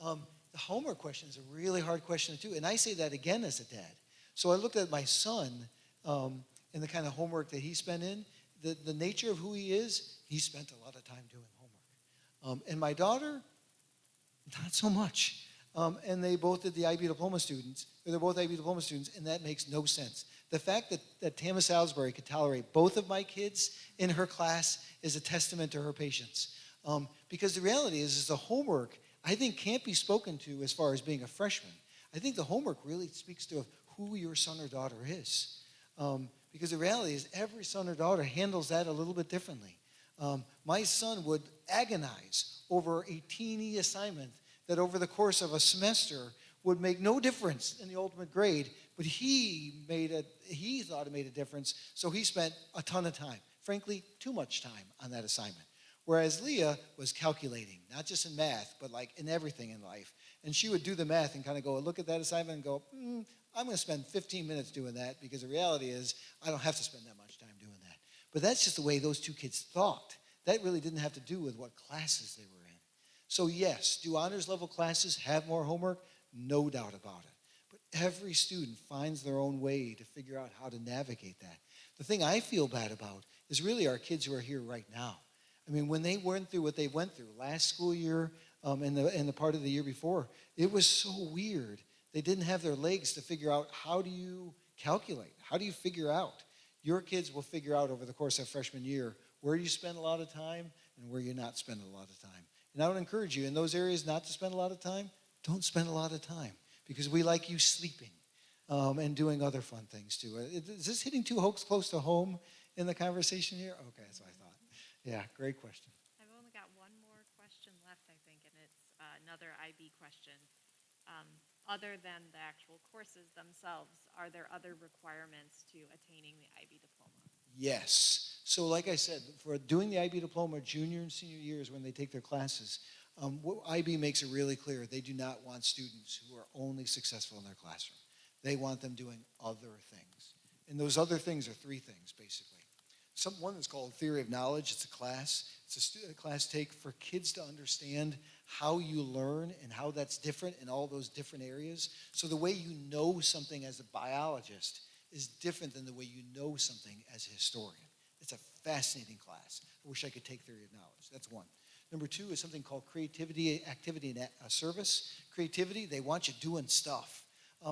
ton. The homework question is a really hard question too, and I say that again as a dad. So I looked at my son and the kind of homework that he spent in. The nature of who he is, he spent a lot of time doing homework. And my daughter, not so much. And they both did the IB diploma students, or they're both IB diploma students, and that makes no sense. The fact that Tamma Salisbury could tolerate both of my kids in her class is a testament to her patience. Because the reality is the homework, I think, can't be spoken to as far as being a freshman. I think the homework really speaks to who your son or daughter is. Because the reality is every son or daughter handles that a little bit differently. My son would agonize over a teeny assignment that over the course of a semester would make no difference in the ultimate grade, but he thought it made a difference, so he spent a ton of time, frankly, too much time on that assignment. Whereas Leah was calculating, not just in math, but like in everything in life. And she would do the math and kind of go, look at that assignment and go, I'm going to spend 15 minutes doing that, because the reality is I don't have to spend that much time doing that. But that's just the way those two kids thought. That really didn't have to do with what classes they were in. So yes, do honors level classes have more homework? No doubt about it. But every student finds their own way to figure out how to navigate that. The thing I feel bad about is really our kids who are here right now. I mean, when they went through what they went through last school year and the part of the year before, it was so weird. They didn't have their legs to figure out, how do you calculate? How do you figure out? Your kids will figure out over the course of freshman year where you spend a lot of time and where you're not spending a lot of time. And I would encourage you in those areas not to spend a lot of time. Don't spend a lot of time, because we like you sleeping and doing other fun things too. Is this hitting too close to home in the conversation here? Okay, that's what I thought. Yeah, great question. I've only got one more question left, I think, and it's another IB question. Other than the actual courses themselves, are there other requirements to attaining the IB diploma? Yes. So like I said, for doing the IB diploma, junior and senior years when they take their classes, IB makes it really clear they do not want students who are only successful in their classroom. They want them doing other things. And those other things are three things, basically. One that's called Theory of Knowledge. It's a class. It's a class take for kids to understand how you learn and how that's different in all those different areas. So the way you know something as a biologist is different than the way you know something as a historian. It's a fascinating class. I wish I could take Theory of Knowledge. That's one. Number two is something called Creativity, Activity, and Service. Creativity, they want you doing stuff.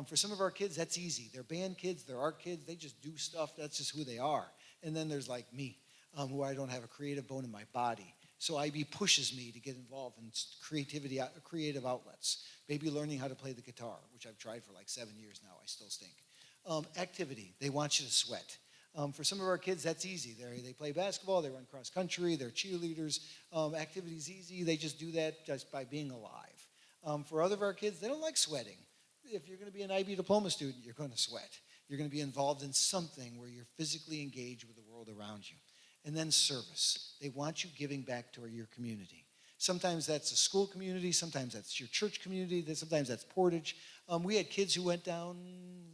For some of our kids, that's easy. They're band kids, they're art kids, they just do stuff. That's just who they are. And then there's like me, who I don't have a creative bone in my body. So IB pushes me to get involved in creative outlets. Maybe learning how to play the guitar, which I've tried for like 7 years now. I still stink. Activity, they want you to sweat. For some of our kids, that's easy. They play basketball, they run cross country, they're cheerleaders. Activity's easy. They just do that just by being alive. For other of our kids, they don't like sweating. If you're going to be an IB diploma student, you're going to sweat. You're going to be involved in something where you're physically engaged with the world around you. And then service. They want you giving back to your community. Sometimes that's a school community. Sometimes that's your church community. Sometimes that's Portage. We had kids who went down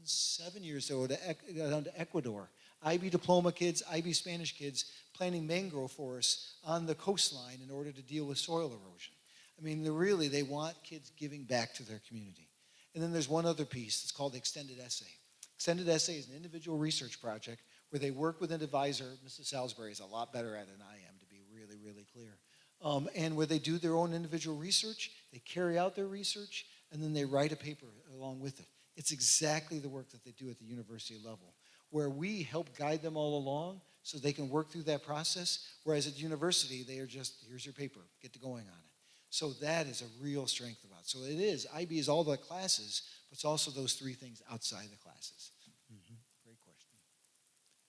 7 years ago down to Ecuador. IB diploma kids, IB Spanish kids, planting mangrove forests on the coastline in order to deal with soil erosion. I mean, they want kids giving back to their community. And then there's one other piece. It's called Extended Essay. Extended Essay is an individual research project where they work with an advisor. Mrs. Salisbury is a lot better at it than I am, to be really, really clear. And where they do their own individual research, they carry out their research, and then they write a paper along with it. It's exactly the work that they do at the university level, where we help guide them all along so they can work through that process, whereas at university, they are just, here's your paper, get to going on it. So that is a real strength about it. So it is, IB is all the classes, but it's also those three things outside the classes. Mm-hmm. Great question.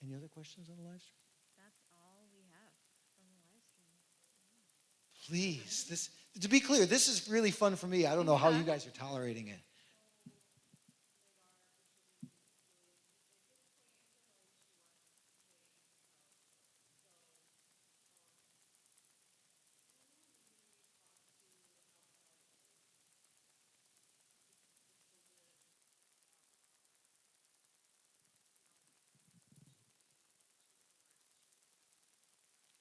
Any other questions on the live stream? That's all we have from the live stream. Please, to be clear, this is really fun for me. I don't know how you guys are tolerating it.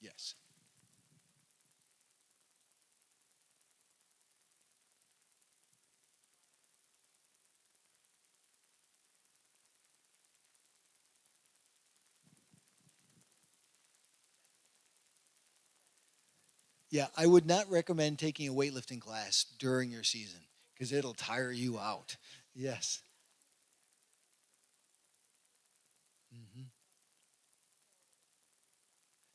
Yes. Yeah, I would not recommend taking a weightlifting class during your season because it'll tire you out. Yes. Mm-hmm.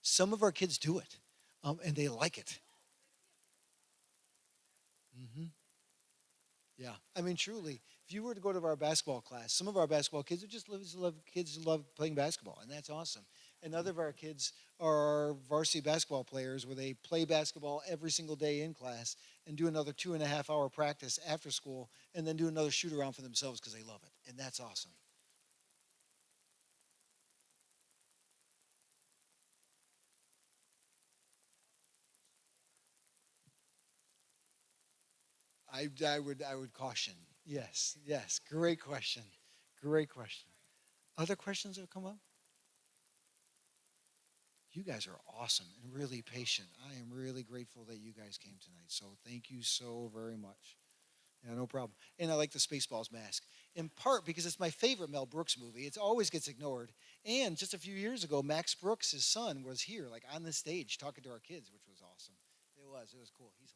Some of our kids do it, and they like it. Mm-hmm. Yeah, I mean, truly, if you were to go to our basketball class, some of our basketball kids are just kids who love playing basketball, and that's awesome. And other of our kids are varsity basketball players where they play basketball every single day in class and do another 2.5 hour practice after school and then do another shoot around for themselves because they love it. And that's awesome. I would caution. Yes, yes. Great question. Great question. Other questions that have come up? You guys are awesome and really patient. I am really grateful that you guys came tonight. So thank you so very much. Yeah, no problem. And I like the Spaceballs mask in part because it's my favorite Mel Brooks movie. It always gets ignored. And just a few years ago, Max Brooks, his son, was here, like on the stage, talking to our kids, which was awesome. It was cool. He's